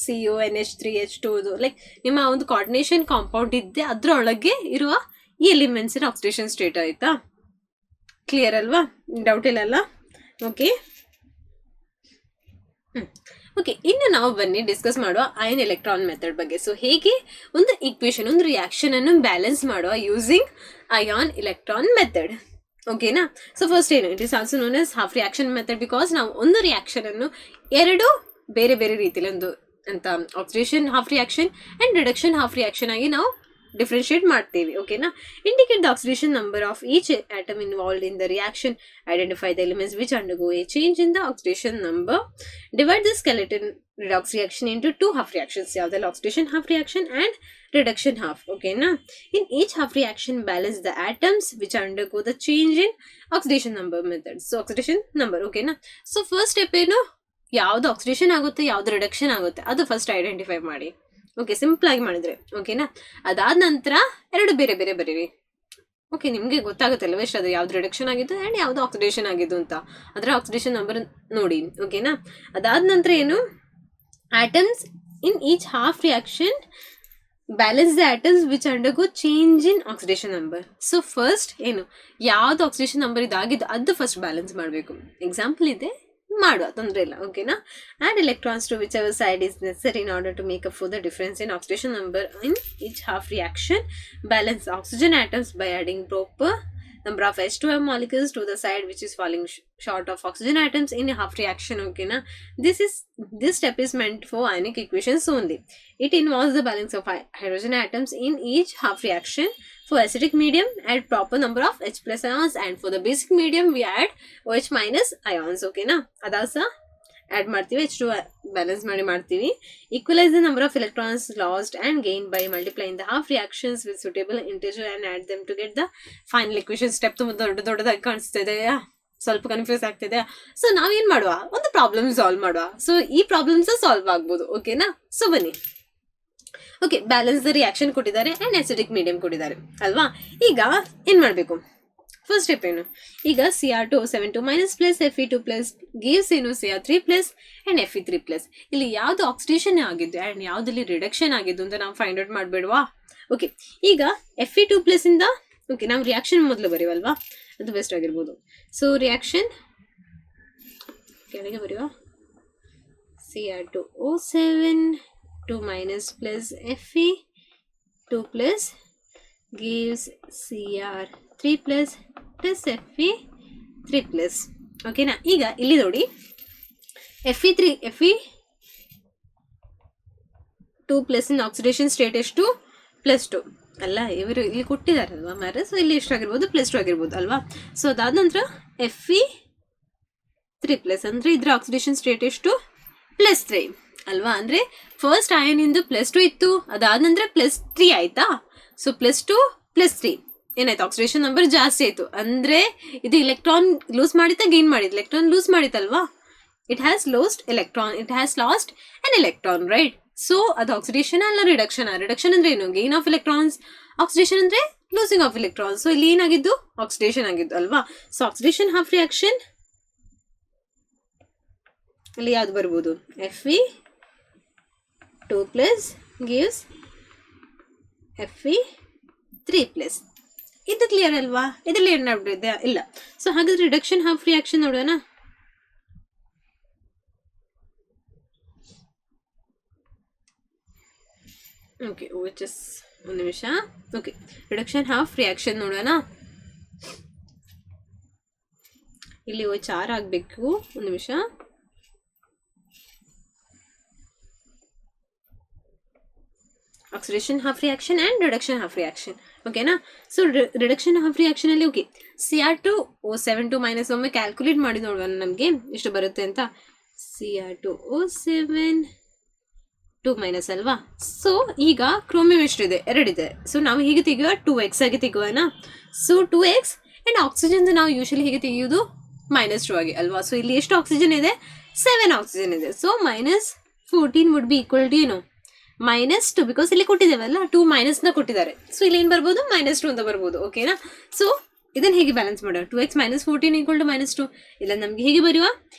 CONH3H2 ಇದು ಲೈಕ್ ನಿಮ್ಮ ಒಂದು ಕೋಆರ್ಡಿನೇಷನ್ ಕಾಂಪೌಂಡ್ ಇದ್ದೆ ಅದರೊಳಗೆ ಇರುವ ಈ ಎಲಿಮೆಂಟ್ಸಿನ ಆಕ್ಸಿಡೇಷನ್ ಸ್ಟೇಟ್, ಆಯ್ತಾ? ಕ್ಲಿಯರ್ ಅಲ್ವಾ? ಡೌಟ್ ಇಲ್ಲಲ್ಲ? ಓಕೆ. ಓಕೆ, ಇನ್ನು ನಾವು ಬನ್ನಿ ಡಿಸ್ಕಸ್ ಮಾಡುವ ಅಯನ್ ಎಲೆಕ್ಟ್ರಾನ್ ಮೆಥಡ್ ಬಗ್ಗೆ. ಸೊ ಹೇಗೆ ಒಂದು ಈಕ್ವೇಷನ್, ಒಂದು ರಿಯಾಕ್ಷನ್ ಅನ್ನು ಬ್ಯಾಲೆನ್ಸ್ ಮಾಡುವ ಯೂಸಿಂಗ್ ಅಯಾನ್ ಎಲೆಕ್ಟ್ರಾನ್ ಮೆಥಡ್, ಓಕೆನಾ. ಸೊ ಫಸ್ಟ್ ಏನು, it is also known as half reaction method, because ನಾವು ಒಂದು ರಿಯಾಕ್ಷನ್ ಅನ್ನು ಎರಡು ಬೇರೆ ಬೇರೆ ರೀತಿಯಲ್ಲಿ, ಒಂದು ಅಂತ oxidation half reaction and reduction half reaction ಆಗಿ ನಾವು ಡಿಫ್ರೆನ್ಶಿಯೇಟ್ ಮಾಡ್ತೀವಿ, ಓಕೆನಾ. Indicate the oxidation number of each atom involved in the reaction, identify the elements which undergo a change in the oxidation number, divide the skeleton redox reaction into 2 half reactions, ಯಾವ್ದೆಲ್ಲ oxidation half reaction and reduction half, ಓಕೆನಾ. In each half reaction balance the atoms which undergo the change in oxidation number method. So oxidation number, ಓಕೆನಾ. So first step ಏನು, ಯಾವ್ದು oxidation ಆಗುತ್ತೆ ಯಾವ್ದು reduction ಆಗುತ್ತೆ ಅದು first identify ಮಾಡಿ, okay. Simple ಆಗಿ ಮಾಡಿದ್ರೆ, ಓಕೆನಾ. ಅದಾದ ನಂತರ ಎರಡು ಬೇರೆ ಬೇರೆ ಬರೀರಿ, ಓಕೆ. ನಿಮಗೆ ಗೊತ್ತಾಗುತ್ತಲ್ವ ಎಷ್ಟು ಅದು ಯಾವ್ದು ರಿಡಕ್ಷನ್ ಆಗಿದ್ದು ಆ್ಯಂಡ್ ಯಾವುದು ಆಕ್ಸಿಡೇಷನ್ ಆಗಿದ್ದು ಅಂತ, ಅದರ ಆಕ್ಸಿಡೇಷನ್ ನಂಬರ್ ನೋಡಿ, ಓಕೆನಾ. ಅದಾದ ನಂತರ ಏನು, atoms in each half reaction balance the atoms which undergo change in oxidation number. So first ಏನು, ಯಾವ್ದು ಆಕ್ಸಿಡೇಷನ್ ನಂಬರ್ ಇದಾಗಿದ್ದು ಅದು ಫಸ್ಟ್ ಬ್ಯಾಲೆನ್ಸ್ ಮಾಡಬೇಕು. ಎಕ್ಸಾಂಪಲ್ ಇದೆ, ಮಾಡುವ, ತೊಂದರೆ ಇಲ್ಲ, ಓಕೆನಾ. Add electrons to whichever side is necessary in order to make up for the difference in oxidation number in each half reaction, balance oxygen atoms by adding proper number of H2O molecules to the side which is falling short of oxygen atoms in a half reaction. Okay na, this step is meant for ionic equations only. It involves the balance of hydrogen atoms in each half reaction. For acidic medium, add proper number of H plus ions, and for the basic medium we add OH minus ions. Okay na, adasa add ಮಾಡ್ತೀವಿ, H2 balance ಮಾಡ್ತೀವಿ. Equalize the number of electrons lost and gained by multiplying the half reactions with suitable integer and add them to get the final equation. Step ತುಂಬ ದೊಡ್ಡದಾಗಿ ಕಾಣಿಸ್ತಿದೆಯಾ, ಸ್ವಲ್ಪ confuse ಆಗ್ತಿದೆ. So ನಾವೇನ್ ಮಾಡುವ, ಒಂದು problem solve ಮಾಡುವ. So ಈ ಪ್ರಾಬ್ಲಮ್ಸ್ ಸಾಲ್ವ್ ಆಗ್ಬೋದು. ಓಕೆನಾ, ಸೊ ಬನ್ನಿ. ಓಕೆ, ಬ್ಯಾಲೆನ್ಸ್ ದ ರಿಯಾಕ್ಷನ್ ಕೊಟ್ಟಿದ್ದಾರೆ ಅಂಡ್ ಅಸಿಡಿಕ್ ಮೀಡಿಯಂ ಕೊಟ್ಟಿದ್ದಾರೆ ಅಲ್ವಾ. ಈಗ ಏನ್ ಮಾಡ್ಬೇಕು, ಫಸ್ಟ್ ಸ್ಟೆಪ್ ಏನು, ಈಗ Cr2O72 minus plus Fe2 plus gives ಏನು Cr3 plus and Fe3 plus. ಇಲ್ಲಿ ಯಾವ್ದು ಆಕ್ಸಿಡೇಷನ್ ಆಗಿದ್ದು ಅಂಡ್ ಯಾವ್ದಲ್ಲಿ ರಿಡಕ್ಷನ್ ಆಗಿದ್ದು ಅಂತ ನಾವು ಫೈಂಡ್ ಔಟ್ ಮಾಡ್ಬೇಡವಾ. ಓಕೆ, ಈಗ Fe2 ಪ್ಲಸ್ ಇಂದ ಓಕೆ ನಾವು ರಿಯಾಕ್ಷನ್ ಮೊದಲು ಬರೀವಲ್ವಾ, ಅದು ಬೆಸ್ಟ್ ಆಗಿರ್ಬೋದು. ಸೊ ರಿಯಾಕ್ಷನ್ ಕೆಳಗೆ ಬರೆಯುವ, Cr2O72 minus plus Fe2 plus gives Cr3 plus Fe3 plus. ಓಕೆನಾ, ಈಗ ಇಲ್ಲಿ ನೋಡಿ Fe2 ಪ್ಲಸ್ ಇನ್ ಆಕ್ಸಿಡೇಷನ್ ಸ್ಟೇಟ್ ಎಷ್ಟು, +2 ಅಲ್ಲ, ಇವರು ಇಲ್ಲಿ ಕೊಟ್ಟಿದಾರಲ್ವಾ ಮಾರೆ. ಸೊ ಇಲ್ಲಿ ಎಷ್ಟಾಗಿರ್ಬೋದು, +2 ಆಗಿರ್ಬೋದು ಅಲ್ವಾ. ಸೊ ಅದಾದ ನಂತರ Fe3 ಪ್ಲಸ್ ಅಂದರೆ ಇದ್ರ ಆಕ್ಸಿಡೇಷನ್ ಸ್ಟೇಟ್ ಎಷ್ಟು, +3 ಅಲ್ವಾ. ಅಂದರೆ ಫಸ್ಟ್ ಅಯನ್ ಇಂದು +2 ಇತ್ತು, ಅದಾದ ನಂತರ +3 ಆಯ್ತಾ. ಸೊ +2 +3 ಏನಾಯ್ತು, ಆಕ್ಸಿಡೇಷನ್ ನಂಬರ್ ಜಾಸ್ತಿ ಆಯ್ತು. ಅಂದ್ರೆ ಇದು ಇಲೆಕ್ಟ್ರಾನ್ ಲೂಸ್ ಮಾಡಿತಾ ಗೇನ್ ಮಾಡಿದ್, ಎಲೆಕ್ಟ್ರಾನ್ ಲೂಸ್ ಮಾಡಿತಲ್ವಾ, it has lost an electron right. So ಅದು ಆಕ್ಸಿಡೇಷನ್ ಅಲ್ಲ ರಿಡಕ್ಷನ್. ರಿಡಕ್ಷನ್ ಅಂದ್ರೆ ಏನು, ಗೇನ್ ಆಫ್ ಎಲೆಕ್ಟ್ರಾನ್ಸ್. ಆಕ್ಸಿಡೇಷನ್ ಅಂದ್ರೆ ಲೂಸಿಂಗ್ ಆಫ್ ಎಲೆಕ್ಟ್ರಾನ್ಸ್. ಸೊ ಇಲ್ಲಿ ಏನಾಗಿದ್ದು, ಆಕ್ಸಿಡೇಷನ್ ಆಗಿದ್ದು ಅಲ್ವಾ. ಸೊ ಆಕ್ಸಿಡೇಷನ್ ಹಾಫ್ ರಿಯಾಕ್ಷನ್ ಇಲ್ಲಿ ಯಾವ್ದು ಬರ್ಬೋದು, Fe2 plus gives Fe3 plus. ಇದು ಕ್ಲಿಯರ್ ಅಲ್ವಾ, ಇದ್ರಲ್ಲಿ ಏನು ಮಾಡ್ಬಿಟ್ಟಿದೆ ಇಲ್ಲ. ಸೊ ಹಾಗಾದ್ರೆ ರಿಡಕ್ಷನ್ ಹಾಫ್ ರಿಯಾಕ್ಷನ್ ನೋಡೋಣ. ಓಕೆ, ಒಂದು ನಿಮಿಷ. ಓಕೆ, ರಿಡಕ್ಷನ್ ಹಾಫ್ ರಿಯಾಕ್ಷನ್ ನೋಡೋಣ. ಇಲ್ಲಿ OH ಆಗಬೇಕು, ಒಂದು ನಿಮಿಷ. Oxidation half reaction and reduction half reaction. ಓಕೆನಾ. ಸೊ ರಿಡಕ್ಷನ್ ಹಾಫ್ ರಿಯಾಕ್ಷನ್ ಅಲ್ಲಿ ಓಕೆ Cr2O72 ಮೈನಸ್ ಒಮ್ಮೆ ಕ್ಯಾಲ್ಕುಲೇಟ್ ಮಾಡಿ ನೋಡುವ ನಮಗೆ ಎಷ್ಟು ಬರುತ್ತೆ ಅಂತ. Cr2O72 ಮೈನಸ್ ಅಲ್ವಾ. ಸೊ ಈಗ ಕ್ರೋಮಿಯಂ ಎಷ್ಟಿದೆ, 2 ಇದೆ. ಸೊ ನಾವು ಹೀಗೆ ತೆಗೆಯುವ 2x ಆಗಿ ತೆಗೆಯುವನಾ. ಸೊ 2x ಅಂಡ್ ಆಕ್ಸಿಜನ್ ನಾವು ಯೂಶಲಿ ಹೀಗೆ ತೆಗೆಯುವುದು -2 ಆಗಿ ಅಲ್ವಾ. ಸೊ ಇಲ್ಲಿ ಎಷ್ಟು ಆಕ್ಸಿಜನ್ ಇದೆ, 7 ಆಕ್ಸಿಜನ್ ಇದೆ. So -14 would be equal to ಏನು, -2 ಬಿಕಾಸ್ ಇಲ್ಲಿ ಕೊಟ್ಟಿದ್ದೇವಲ್ಲ 2 ಮೈನಸ್ನ ಕೊಟ್ಟಿದ್ದಾರೆ. ಸೊ ಇಲ್ಲಿ ಏನು ಬರ್ಬೋದು, -2 ಅಂತ ಬರ್ಬೋದು. ಓಕೆನಾ. ಸೊ ಇದನ್ನ ಹೇಗೆ ಬ್ಯಾಲೆನ್ಸ್ ಮಾಡೋಣ, 2x -14 ಈಕ್ವಲ್ ಟು -2. ಇಲ್ಲ ನಮ್ಗೆ ಹೇಗೆ ಬರೆಯುವ,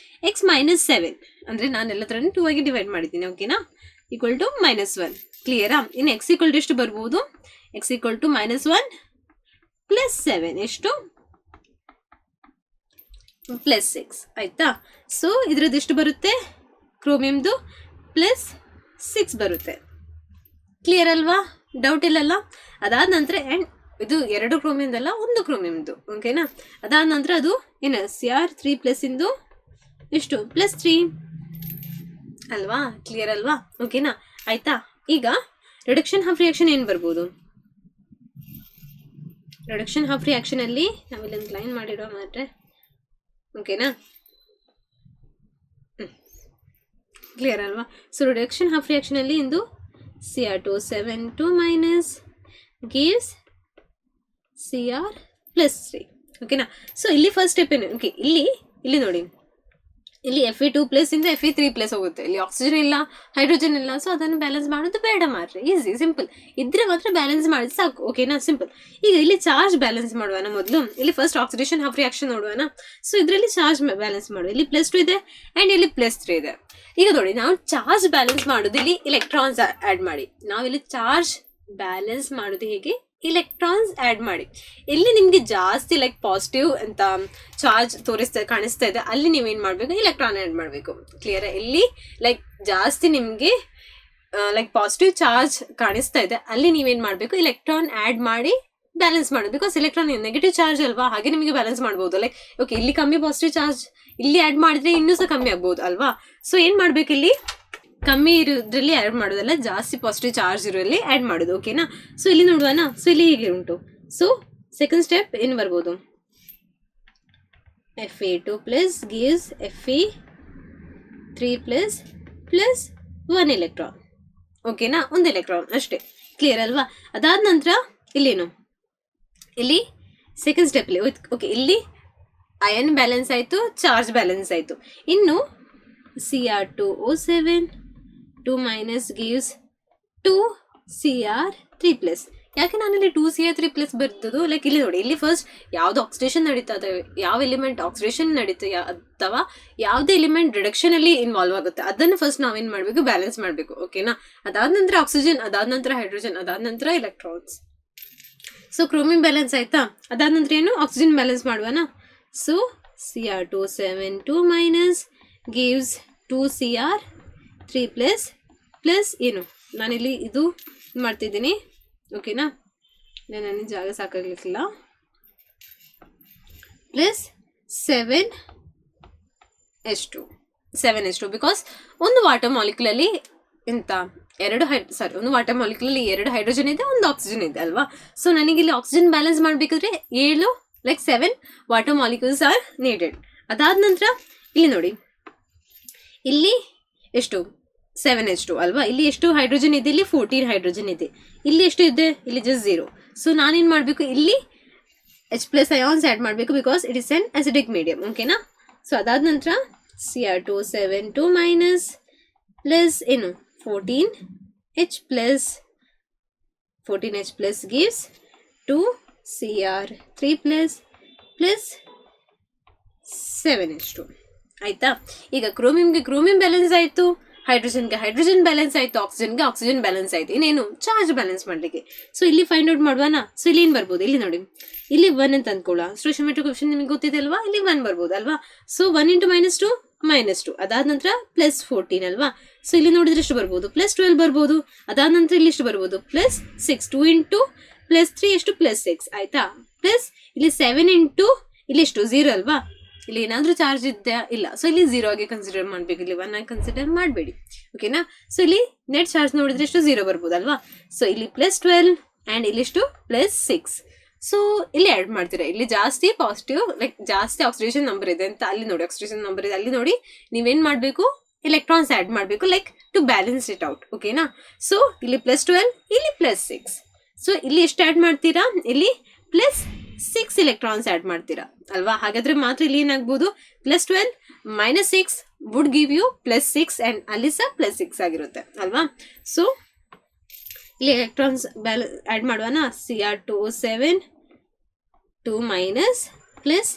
x -7 ಅಂದರೆ ನಾನು ಎಲ್ಲ ಥರ 2 ಆಗಿ ಡಿವೈಡ್ ಮಾಡಿದ್ದೀನಿ. ಓಕೆನಾ, ಈಕ್ವಲ್ ಟು -1. ಕ್ಲಿಯರಾ. ಇನ್ನು x ಈಕ್ವಲ್ ಟು ಎಷ್ಟು ಬರ್ಬೋದು, x ಈಕ್ವಲ್ ಟು -1 ಪ್ಲಸ್ 7 ಎಷ್ಟು, +6 ಆಯ್ತಾ. ಸೊ ಇದ್ರದ್ದು ಎಷ್ಟು ಬರುತ್ತೆ, ಕ್ರೋಮಿಯಮ್ದು +6 ಬರುತ್ತೆ. ಕ್ಲಿಯರ್ ಅಲ್ವಾ, ಡೌಟ್ ಇಲ್ಲಲ್ಲ. ಅದಾದ ನಂತರ ಆ್ಯಂಡ್ ಇದು 2 ಕ್ರೋಮಿಯಮ್ದಲ್ಲ, 1 ಕ್ರೋಮಿಯಮ್ದು. ಓಕೆನಾ. ಅದಾದ ನಂತರ ಅದು ಏನು Cr3 ಪ್ಲಸ್ ಇಂದು ಎಷ್ಟು, +3 ಅಲ್ವಾ. ಕ್ಲಿಯರ್ ಅಲ್ವಾ. ಓಕೆನಾ, ಆಯ್ತಾ. ಈಗ ರಿಡಕ್ಷನ್ ಹಾಫ್ ರಿಯಾಕ್ಷನ್ ಏನು ಬರ್ಬೋದು, ರಿಡಕ್ಷನ್ ಹಾಫ್ ರಿಯಾಕ್ಷನ್ ಅಲ್ಲಿ ನಾವಿಲ್ಲೊಂದು ಲೈನ್ ಮಾಡಿಡುವ ಮಾತ್ರ. ಓಕೆನಾ, ಕ್ಲಿಯರ್ ಅಲ್ವಾ. ಸೊ ರಿಡಕ್ಷನ್ ಹಾಫ್ ರಿಯಾಕ್ಷನ್ ಅಲ್ಲಿ ಇಂದು Cr2O72 ಮೈನಸ್ ಗಿವ್ಸ್ Cr+3. ಓಕೆನಾ. ಸೊ ಇಲ್ಲಿ ಫಸ್ಟ್ ಸ್ಟೆಪ್ ಏನು, ಓಕೆ ಇಲ್ಲಿ ನೋಡಿ, ಇಲ್ಲಿ Fe2 ಪ್ಲಸ್ ಇಂದ Fe3 ಪ್ಲಸ್ ಹೋಗುತ್ತೆ. ಇಲ್ಲಿ ಆಕ್ಸಿಜನ್ ಇಲ್ಲ, ಹೈಡ್ರೋಜನ್ ಇಲ್ಲ. ಸೊ ಅದನ್ನು ಬ್ಯಾಲೆನ್ಸ್ ಮಾಡೋದು ಬೇಡ ಮಾತ್ರ, ಈಸಿ ಸಿಂಪಲ್. ಇದ್ರೆ ಮಾತ್ರ ಬ್ಯಾಲೆನ್ಸ್ ಮಾಡಿದ್ರೆ ಸಾಕು. ಓಕೆನಾ, ಸಿಂಪಲ್. ಈಗ ಇಲ್ಲಿ ಚಾರ್ಜ್ ಬ್ಯಾಲೆನ್ಸ್ ಮಾಡುವನ ಮೊದಲು. ಇಲ್ಲಿ ಫಸ್ಟ್ ಆಕ್ಸಿಡೇಷನ್ ಹಾಫ್ ರಿಯಾಕ್ಷನ್ ನೋಡುವನ. ಸೊ ಇದರಲ್ಲಿ ಚಾರ್ಜ್ ಬ್ಯಾಲೆನ್ಸ್ ಮಾಡುವ. ಇಲ್ಲಿ +2 ಇದೆ ಆ್ಯಂಡ್ ಇಲ್ಲಿ +3 ಇದೆ. ಈಗ ನೋಡಿ, ನಾವು ಚಾರ್ಜ್ ಬ್ಯಾಲೆನ್ಸ್ ಮಾಡೋದು ಇಲ್ಲಿ ಇಲೆಕ್ಟ್ರಾನ್ಸ್ ಆ್ಯಡ್ ಮಾಡಿ. ನಾವಿಲ್ಲಿ ಚಾರ್ಜ್ ಬ್ಯಾಲೆನ್ಸ್ ಮಾಡೋದು ಹೇಗೆ, ಇಲೆಕ್ಟ್ರಾನ್ಸ್ ಆ್ಯಡ್ ಮಾಡಿ. ಎಲ್ಲಿ ನಿಮಗೆ ಜಾಸ್ತಿ ಲೈಕ್ ಪಾಸಿಟಿವ್ ಅಂತ ಚಾರ್ಜ್ ಕಾಣಿಸ್ತಾ ಇದೆ, ಅಲ್ಲಿ ನೀವೇನು ಮಾಡಬೇಕು, ಇಲೆಕ್ಟ್ರಾನ್ ಆ್ಯಡ್ ಮಾಡಬೇಕು. ಕ್ಲಿಯರ್. ಎಲ್ಲಿ ಲೈಕ್ ಜಾಸ್ತಿ ನಿಮಗೆ ಲೈಕ್ ಪಾಸಿಟಿವ್ ಚಾರ್ಜ್ ಕಾಣಿಸ್ತಾ ಇದೆ, ಅಲ್ಲಿ ನೀವೇನು ಮಾಡಬೇಕು, ಇಲೆಕ್ಟ್ರಾನ್ ಆ್ಯಡ್ ಮಾಡಿ ಬ್ಯಾಲೆನ್ಸ್ ಮಾಡೋದು, ಬಿಕಾಸ್ ಎಲೆಕ್ಟ್ರಾನ್ ನೆಗೆಟಿವ್ ಚಾರ್ಜ್ ಅಲ್ವಾ, ಹಾಗೆ ನಿಮಗೆ ಬ್ಯಾಲೆನ್ಸ್ ಮಾಡ್ಬೋದು. ಲೈಕ್ ಓಕೆ, ಇಲ್ಲಿ ಕಮ್ಮಿ ಪಾಸಿಟಿವ್ ಚಾರ್ಜ್ ಇಲ್ಲಿ ಆ್ಯಡ್ ಮಾಡಿದ್ರೆ ಇನ್ನೂ ಸಹ ಕಮ್ಮಿ ಆಗ್ಬೋದು ಅಲ್ವಾ. ಸೊ ಏನು ಮಾಡ್ಬೇಕು, ಇಲ್ಲಿ ಕಮ್ಮಿ ಇರೋದ್ರಲ್ಲಿ ಆ್ಯಡ್ ಮಾಡೋದಲ್ಲ, ಜಾಸ್ತಿ ಪಾಸಿಟಿವ್ ಚಾರ್ಜ್ ಇರೋದ್ರಲ್ಲಿ ಆ್ಯಡ್ ಮಾಡೋದು. ಓಕೆನಾ. ಸೊ ಇಲ್ಲಿ ನೋಡುವನಾ, ಸೊ ಇಲ್ಲಿ ಹೀಗೆ ಉಂಟು. ಸೊ ಸೆಕೆಂಡ್ ಸ್ಟೆಪ್ ಏನು ಬರ್ಬೋದು, Fe2 plus gives Fe3 plus 1 electron. ಓಕೆನಾ, ಒಂದು ಎಲೆಕ್ಟ್ರಾನ್ ಅಷ್ಟೇ. ಕ್ಲಿಯರ್ ಅಲ್ವಾ. ಅದಾದ ನಂತರ ಇಲ್ಲೇನು, ಇಲ್ಲಿ ಸೆಕೆಂಡ್ ಸ್ಟೆಪ್ಲಿ ಓಕೆ, ಇಲ್ಲಿ ಅಯನ್ ಬ್ಯಾಲೆನ್ಸ್ ಆಯಿತು, ಚಾರ್ಜ್ ಬ್ಯಾಲೆನ್ಸ್ ಆಯಿತು. ಇನ್ನು Cr2O7 2 minus gives 2Cr3+. ಯಾಕೆ ನಾನಿಲ್ಲಿ 2Cr3+ ಬರ್ತದೋ, ಲೈಕ್ ಇಲ್ಲಿ ನೋಡಿ, ಇಲ್ಲಿ ಫಸ್ಟ್ ಯಾವ್ದು ಆಕ್ಸಿಡೇಷನ್ ನಡೀತಾ ಇದೆ, ಯಾವ ಎಲಿಮೆಂಟ್ ಆಕ್ಸಿಡೇಷನ್ ನಡೀತಾ ಅಥವಾ ಯಾವುದೇ ಎಲಿಮೆಂಟ್ ರಿಡಕ್ಷನ್ ಅಲ್ಲಿ ಇನ್ವಾಲ್ವ್ ಆಗುತ್ತೆ, ಅದನ್ನು ಫಸ್ಟ್ ನಾವೇನ್ ಮಾಡಬೇಕು, ಬ್ಯಾಲೆನ್ಸ್ ಮಾಡಬೇಕು. ಓಕೆನಾ. ಅದಾದ ನಂತರ ಆಕ್ಸಿಜನ್, ಅದಾದ ನಂತರ ಹೈಡ್ರೋಜನ್, ಅದಾದ ನಂತರ ಎಲೆಕ್ಟ್ರಾನ್ಸ್. ಸೊ ಕ್ರೋಮಿಯಂ ಬ್ಯಾಲೆನ್ಸ್ ಆಯ್ತಾ. ಅದಾದ ನಂತರ ಏನು, ಆಕ್ಸಿಜನ್ ಬ್ಯಾಲೆನ್ಸ್ ಮಾಡುವನಾ. So Cr2O7 2 minus gives 2Cr3+ plus ಏನು, ನಾನಿಲ್ಲಿ ಇದು ಮಾಡ್ತಿದ್ದೀನಿ. ಓಕೆನಾ, ನನಗೆ ಜಾಗ ಸಾಕಾಗ್ಲಿಕ್ಕಿಲ್ಲ. ಪ್ಲಸ್ 7H2 ಬಿಕಾಸ್ ಒಂದು ವಾಟರ್ ಮಾಲಿಕ್ಯುಲಲ್ಲಿ ಒಂದು ವಾಟರ್ ಮಾಲಿಕ್ಯುಲಲ್ಲಿ 2 ಹೈಡ್ರೋಜನ್ ಇದೆ, ಒಂದು ಆಕ್ಸಿಜನ್ ಇದೆ ಅಲ್ವಾ. ಸೊ ನನಗಿಲ್ಲಿ ಆಕ್ಸಿಜನ್ ಬ್ಯಾಲೆನ್ಸ್ ಮಾಡಬೇಕಾದ್ರೆ 7 ವಾಟರ್ ಮಾಲಿಕ್ಯೂಲ್ಸ್ ಆರ್ ನೀಡೆಡ್. ಅದಾದ ನಂತರ ಇಲ್ಲಿ ನೋಡಿ, ಇಲ್ಲಿ ಎಷ್ಟು 7H2 ಅಲ್ವಾ, ಇಲ್ಲಿ ಎಷ್ಟು ಹೈಡ್ರೋಜನ್ ಇದೆ, ಇಲ್ಲಿ 14 ಹೈಡ್ರೋಜನ್ ಇದೆ, ಇಲ್ಲಿ ಎಷ್ಟು ಇದೆ, ಇಲ್ಲಿ ಜಸ್ಟ್ 0. ಸೊ ನಾನೇನು ಮಾಡಬೇಕು, ಇಲ್ಲಿ H+ ಅಯಾನ್ಸ್ ಆ್ಯಡ್ ಮಾಡಬೇಕು, because it is N acidic medium. ಓಕೆನಾ. ಸೊ ಅದಾದ ನಂತರ Cr2O7 2 minus ಪ್ಲಸ್ ಏನು 14H+ gives 2Cr3+ plus 7H2 ಆಯ್ತಾ. ಈಗ ಕ್ರೋಮಿಯಂ ಬ್ಯಾಲೆನ್ಸ್ ಆಯಿತು, ಹೈಡ್ರೋಜನ್ಗೆ ಹೈಡ್ರೋಜನ್ ಬ್ಯಾಲೆನ್ಸ್ ಆಯಿತು, ಆಕ್ಸಿಜನ್ಗೆ ಆಕ್ಸಿಜನ್ ಬ್ಯಾಲೆನ್ಸ್ ಆಯಿತು. ಇನ್ನೇನು ಚಾರ್ಜ್ ಬ್ಯಾಲೆನ್ಸ್ ಮಾಡಲಿಕ್ಕೆ. ಸೊ ಇಲ್ಲಿ ಫೈಂಡ್ ಔಟ್ ಮಾಡುವಾನಾ. ಸೊ ಇಲ್ಲಿ ಏನು ಬರ್ಬೋದು, ಇಲ್ಲಿ ನೋಡಿ, ಇಲ್ಲಿ 1 ಅಂತ ಅಂದ್ಕೊಳ್ಳ, ಸ್ಟೋಯಿಷಿಯೋಮೆಟ್ರಿಕ್ ಕೋಎಫಿಷಿಯಂಟ್ ನಿಮಗೆ ಗೊತ್ತಿದೆ ಅಲ್ವಾ, ಇಲ್ಲಿ 1 ಬರ್ಬೋದು ಅಲ್ವಾ. ಸೊ 1 × -2 ಅದಾದ ನಂತರ ಪ್ಲಸ್ 14 ಅಲ್ವಾ. ಸೊ ಇಲ್ಲಿ ನೋಡಿದ್ರೆ ಎಷ್ಟು ಬರ್ಬೋದು, ಪ್ಲಸ್ 12 ಬರ್ಬೋದು. ಅದಾದ ನಂತರ ಇಲ್ಲಿ ಎಷ್ಟು ಬರ್ಬೋದು, ಪ್ಲಸ್ 6. 2 × +3 ಎಷ್ಟು, ಪ್ಲಸ್ 6 ಆಯ್ತಾ. ಪ್ಲಸ್ ಇಲ್ಲಿ 7 × ಇಲ್ಲಿ ಎಷ್ಟು 0 ಅಲ್ವಾ, ಇಲ್ಲಿ ಏನಾದರೂ ಚಾರ್ಜ್ ಇದೆಯಾ, ಇಲ್ಲ. ಸೊ ಇಲ್ಲಿ 0 ಆಗಿ ಕನ್ಸಿಡರ್ ಮಾಡಬೇಕು, ಇಲ್ಲಿ 1 ಆಗಿ ಕನ್ಸಿಡರ್ ಮಾಡಬೇಡಿ. ಓಕೆನಾ. ಸೊ ಇಲ್ಲಿ ನೆಟ್ ಚಾರ್ಜ್ ನೋಡಿದ್ರೆ ಎಷ್ಟು 0 ಬರ್ಬೋದಲ್ವಾ. ಸೊ ಇಲ್ಲಿ ಪ್ಲಸ್ 12 ಆ್ಯಂಡ್ ಇಲ್ಲಿ ಎಷ್ಟು ಪ್ಲಸ್ 6. ಸೊ ಇಲ್ಲಿ ಆ್ಯಡ್ ಮಾಡ್ತೀರಾ, ಇಲ್ಲಿ ಜಾಸ್ತಿ ಪಾಸಿಟಿವ್ ಲೈಕ್ ಜಾಸ್ತಿ ಆಕ್ಸಿಡೇಷನ್ ನಂಬರ್ ಇದೆ ಅಂತ ಅಲ್ಲಿ ನೋಡಿ, ಆಕ್ಸಿಡೇಷನ್ ನಂಬರ್ ಇದೆ ಅಲ್ಲಿ ನೋಡಿ, ನೀವೇನು ಮಾಡಬೇಕು, ಎಲೆಕ್ಟ್ರಾನ್ಸ್ ಆ್ಯಡ್ ಮಾಡಬೇಕು, like to balance it out. ಓಕೆನಾ. ಸೊ ಇಲ್ಲಿ ಪ್ಲಸ್ 12, ಇಲ್ಲಿ ಪ್ಲಸ್ 6. ಸೊ ಇಲ್ಲಿ ಎಷ್ಟು ಆ್ಯಡ್ ಮಾಡ್ತೀರಾ, ಇಲ್ಲಿ ಪ್ಲಸ್ 6 ಎಲೆಕ್ಟ್ರಾನ್ಸ್ ಆ್ಯಡ್ ಮಾಡ್ತೀರಾ ಅಲ್ವಾ. ಹಾಗಾದ್ರೆ ಮಾತ್ರ ಇಲ್ಲಿ ಏನಾಗ್ಬೋದು, plus 12 - 6 would give you plus 6 and ಅಲ್ಲಿ ಸಹ ಪ್ಲಸ್ 6 ಆಗಿರುತ್ತೆ ಅಲ್ವಾ. ಸೊ ಇಲ್ಲಿ ಎಲೆಕ್ಟ್ರಾನ್ಸ್ ಆ್ಯಡ್ ಮಾಡುವನಾ. Cr2O7 2 minus plus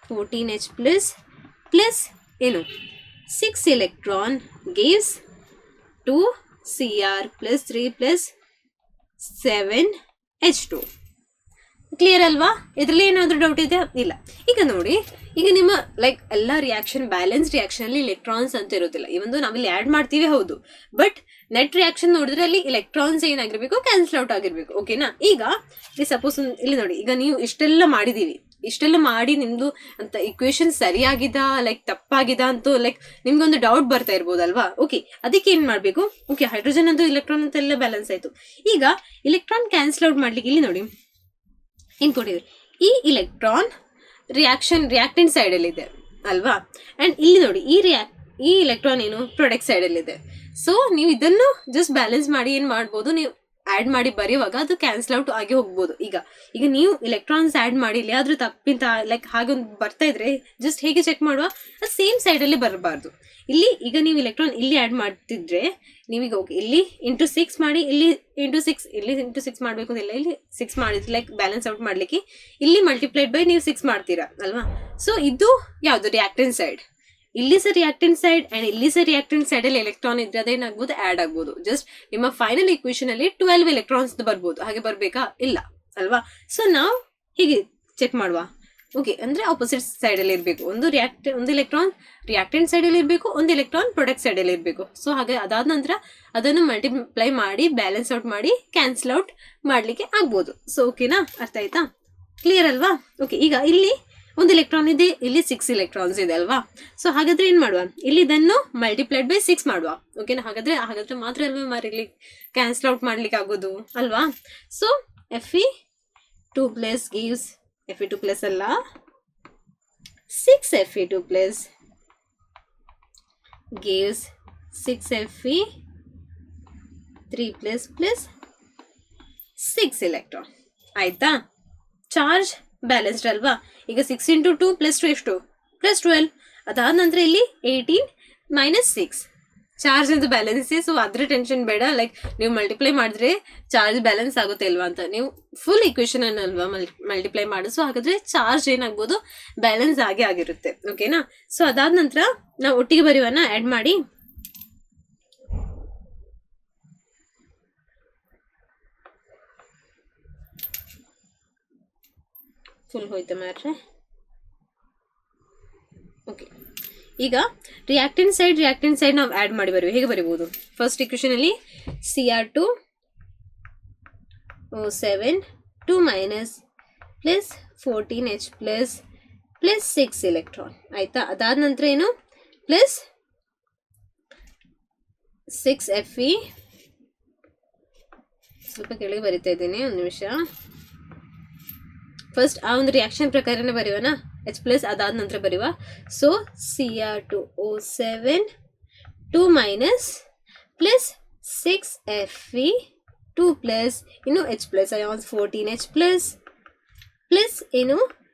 14H+ plus ಏನು 6 electron gives 2Cr+3 plus 7H2. Clear ಅಲ್ವಾ. ಇದರಲ್ಲಿ ಏನಾದರೂ ಡೌಟ್ ಇದೆಯಾ, ಇಲ್ಲ. ಈಗ ನೋಡಿ, ಈಗ ನಿಮ್ಮ ಲೈಕ್ ಎಲ್ಲ ರಿಯಾಕ್ಷನ್ ಬ್ಯಾಲೆನ್ಸ್ ರಿಯಾಕ್ಷನ್ ಅಲ್ಲಿ ಎಲೆಕ್ಟ್ರಾನ್ಸ್ ಅಂತ ಇರೋದಿಲ್ಲ. ಇವೊಂದು ನಾವಿಲ್ಲಿ ಆ್ಯಡ್ ಮಾಡ್ತೀವಿ ಹೌದು, ಬಟ್ ನೆಟ್ ರಿಯಾಕ್ಷನ್ ನೋಡಿದ್ರೆ ಅಲ್ಲಿ ಎಲೆಕ್ಟ್ರಾನ್ಸ್ ಏನಾಗಿರ್ಬೇಕು, ಕ್ಯಾನ್ಸಲ್ ಔಟ್ ಆಗಿರ್ಬೇಕು. ಓಕೆನಾ. ಈಗ ಸಪೋಸ್ ಇಲ್ಲಿ ನೋಡಿ, ಈಗ ನೀವು ಇಷ್ಟೆಲ್ಲ ಮಾಡಿ ನಿಮ್ದು ಅಂತ ಇಕ್ವೇಶನ್ ಸರಿಯಾಗಿದಾ ಲೈಕ್ ತಪ್ಪಾಗಿದಾ ಅಂತೂ ಲೈಕ್ ನಿಮ್ಗೊಂದು ಡೌಟ್ ಬರ್ತಾ ಇರ್ಬೋದಲ್ವಾ. ಓಕೆ, ಅದಕ್ಕೆ ಏನ್ ಮಾಡ್ಬೇಕು, ಓಕೆ ಹೈಡ್ರೋಜನ್ ಅಂತೂ ಎಲೆಕ್ಟ್ರಾನ್ ಅಂತ ಎಲ್ಲ ಬ್ಯಾಲೆನ್ಸ್ ಆಯ್ತು. ಈಗ ಎಲೆಕ್ಟ್ರಾನ್ ಕ್ಯಾನ್ಸಲ್ ಔಟ್ ಮಾಡ್ಲಿಕ್ಕೆ ಇಲ್ಲಿ ನೋಡಿ ಏನ್ ಕೊಟ್ಟಿದ್ರು, ಈ ಇಲೆಕ್ಟ್ರಾನ್ ರಿಯಾಕ್ಟೆಂಟ್ ಸೈಡ್ ಅಲ್ಲಿ ಇದೆ ಅಲ್ವಾ. ಅಂಡ್ ಇಲ್ಲಿ ನೋಡಿ, ಈ ಎಲೆಕ್ಟ್ರಾನ್ ಏನು ಪ್ರೊಡಕ್ಟ್ ಸೈಡ್ ಅಲ್ಲಿ ಇದೆ. ಸೊ ನೀವು ಇದನ್ನು ಜಸ್ಟ್ ಬ್ಯಾಲೆನ್ಸ್ ಮಾಡಿ ಏನ್ ಮಾಡ್ಬೋದು, ನೀವು ಆ್ಯಡ್ ಮಾಡಿ ಬರೆಯುವಾಗ ಅದು ಕ್ಯಾನ್ಸಲ್ ಔಟ್ ಆಗಿ ಹೋಗ್ಬೋದು. ಈಗ ನೀವು ಎಲೆಕ್ಟ್ರಾನ್ಸ್ ಆ್ಯಡ್ ಮಾಡಿ ಇಲ್ಲಿ ಆದ್ರೂ ತಪ್ಪಿಂತ ಲೈಕ್ ಹಾಗೆ ಒಂದು ಬರ್ತಾ ಇದ್ರೆ ಜಸ್ಟ್ ಹೇಗೆ ಚೆಕ್ ಮಾಡುವ, ಅದು ಸೇಮ್ ಸೈಡಲ್ಲಿ ಬರಬಾರ್ದು. ಇಲ್ಲಿ ಈಗ ನೀವು ಎಲೆಕ್ಟ್ರಾನ್ ಇಲ್ಲಿ ಆ್ಯಡ್ ಮಾಡ್ತಿದ್ರೆ ನೀವೀಗ ಓಕೆ ಇಲ್ಲಿ × 6 ಮಾಡಿ, ಇಲ್ಲಿ × 6 ಮಾಡಬೇಕು ಅಂತಿಲ್ಲ, ಇಲ್ಲಿ 6 ಮಾಡಿದ್ರೆ ಲೈಕ್ ಬ್ಯಾಲೆನ್ಸ್ ಔಟ್ ಮಾಡಲಿಕ್ಕೆ ಇಲ್ಲಿ ಮಲ್ಟಿಪ್ಲೈಡ್ ಬೈ ನೀವು 6 ಮಾಡ್ತೀರಾ ಅಲ್ವಾ. ಸೊ ಇದು ಯಾವುದು ರಿಯಾಕ್ಟೆಂಟ್ ಸೈಡ್, ಇಲ್ಲಿ ಸಹ ರಿಯಾಕ್ಟೆಂಟ್ ಸೈಡ್ ಅಂಡ್ ಇಲ್ಲಿ ಸಹ ರಿಯಾಕ್ಟೆಂಟ್ ಸೈಡ್ ಅಲ್ಲಿ ಎಲೆಕ್ಟ್ರಾನ್ ಇದ್ರೆ ಅದೇನಾಗ್ಬೋದು, ಆ್ಯಡ್ ಆಗ್ಬೋದು. ಜಸ್ಟ್ ನಿಮ್ಮ ಫೈನಲ್ ಇಕ್ವೇಶನ್ ಅಲ್ಲಿ 12 ಎಲೆಕ್ಟ್ರಾನ್ಸ್ ಬರ್ಬೋದು, ಹಾಗೆ ಬರ್ಬೇಕಾ, ಇಲ್ಲ ಅಲ್ವಾ. ಸೊ ನಾವು ಹೀಗೆ ಚೆಕ್ ಮಾಡುವ, ಓಕೆ, ಅಂದ್ರೆ ಆಪೋಸಿಟ್ ಸೈಡ್ ಅಲ್ಲಿ ಇರಬೇಕು. ಒಂದು ಎಲೆಕ್ಟ್ರಾನ್ ರಿಯಾಕ್ಟೆಂಟ್ ಸೈಡ್ ಅಲ್ಲಿ ಇರಬೇಕು, ಒಂದು ಎಲೆಕ್ಟ್ರಾನ್ ಪ್ರೊಡಕ್ಟ್ ಸೈಡ್ ಅಲ್ಲಿ ಇರಬೇಕು. ಸೊ ಹಾಗೆ ಅದಾದ ನಂತರ ಅದನ್ನು ಮಲ್ಟಿಪ್ಲೈ ಮಾಡಿ ಬ್ಯಾಲೆನ್ಸ್ ಔಟ್ ಮಾಡಿ ಕ್ಯಾನ್ಸಲ್ ಔಟ್ ಮಾಡ್ಲಿಕ್ಕೆ ಆಗ್ಬೋದು. ಸೊ ಓಕೆನಾ, ಅರ್ಥ ಆಯ್ತಾ, ಕ್ಲಿಯರ್ ಅಲ್ವಾ? ಓಕೆ, ಈಗ ಇಲ್ಲಿ ಒಂದು ಎಲೆಕ್ಟ್ರಾನ್ ಇದೆ, ಇಲ್ಲಿ 6 ಎಲೆಕ್ಟ್ರಾನ್ಸ್ ಇದೆ ಅಲ್ವಾ? ಸೊ ಹಾಗಾದ್ರೆ ಏನ್ ಮಾಡುವ, ಇಲ್ಲಿ ಇದನ್ನು ಮಲ್ಟಿಪ್ಲೈಡ್ ಬೈ 6 ಮಾಡುವ. ಓಕೆನಾ, ಹಾಗಾದ್ರೆ ಮಾತ್ರ ಅಲ್ವಾ ಮಾರಿಲಿ ಕ್ಯಾನ್ಸಲ್ ಔಟ್ ಮಾಡ್ಲಿಕ್ಕೆ ಆಗೋದು ಅಲ್ವಾ? So Fe2 plus gives Fe2 plus ಅಲ್ಲ 6 Fe2 plus gives 6 Fe3 plus 6 electron. ಆಯ್ತಾ? ಚಾರ್ಜ್ ಬ್ಯಾಲೆನ್ಸ್ಡ್ ಅಲ್ವಾ? ಈಗ 6 × 2 + 2 ಎಷ್ಟು? +12. ಅದಾದ ನಂತರ ಇಲ್ಲಿ 18 - 6 ಚಾರ್ಜ್ ಅಂತ ಬ್ಯಾಲೆನ್ಸ್. ಸೊ ಅದ್ರ ಟೆನ್ಷನ್ ಬೇಡ, ಲೈಕ್ ನೀವು ಮಲ್ಟಿಪ್ಲೈ ಮಾಡಿದ್ರೆ ಚಾರ್ಜ್ ಬ್ಯಾಲೆನ್ಸ್ ಆಗುತ್ತೆ ಇಲ್ವಾ ಅಂತ. ನೀವು ಫುಲ್ ಇಕ್ವೇಶನ್ ಅಲ್ವಾ ಮಲ್ಟಿಪ್ಲೈ ಮಾಡೋದು. ಸೊ ಹಾಗಾದ್ರೆ ಚಾರ್ಜ್ ಏನಾಗ್ಬೋದು, ಬ್ಯಾಲೆನ್ಸ್ ಆಗಿರುತ್ತೆ. ಓಕೆನಾ? ಸೊ ಅದಾದ ನಂತರ ನಾವು ಒಟ್ಟಿಗೆ ಬರೆಯುವನ ಆ್ಯಡ್ ಮಾಡಿ. ಫುಲ್ ಹೋಯ್ತು ಮಾರ್ರೆ. ಓಕೆ, ಈಗ ರಿಯಾಕ್ಟೆಂಟ್ ಸೈಡ್ ನಾವು ಆ್ಯಡ್ ಮಾಡಿ ಬರುವೆ. ಹೇಗೆ ಬರಿಬೋದು? ಫಸ್ಟ್ ಇಕ್ವೇಷನ್ ಅಲ್ಲಿ Cr2O7 2 - plus 14H plus 6 electron. ಆಯ್ತಾ? ಅದಾದ ನಂತರ ಏನು, ಪ್ಲಸ್ 6 Fe. ಸ್ವಲ್ಪ ಕೆಳಗೆ ಬರಿತಾ ಇದ್ದೀನಿ, ಒಂದು ನಿಮಿಷ. ಫಸ್ಟ್ ಆ ಒಂದು ರಿಯಾಕ್ಷನ್ ಪ್ರಕಾರನೇ ಬರೆಯುವನ, H ಪ್ಲಸ್ ಅದಾದ ನಂತರ ಬರೆಯುವ. So Cr2O7 2 - plus 6 Fe2 plus ಇನ್ನು H plus ions 14H plus ಏನು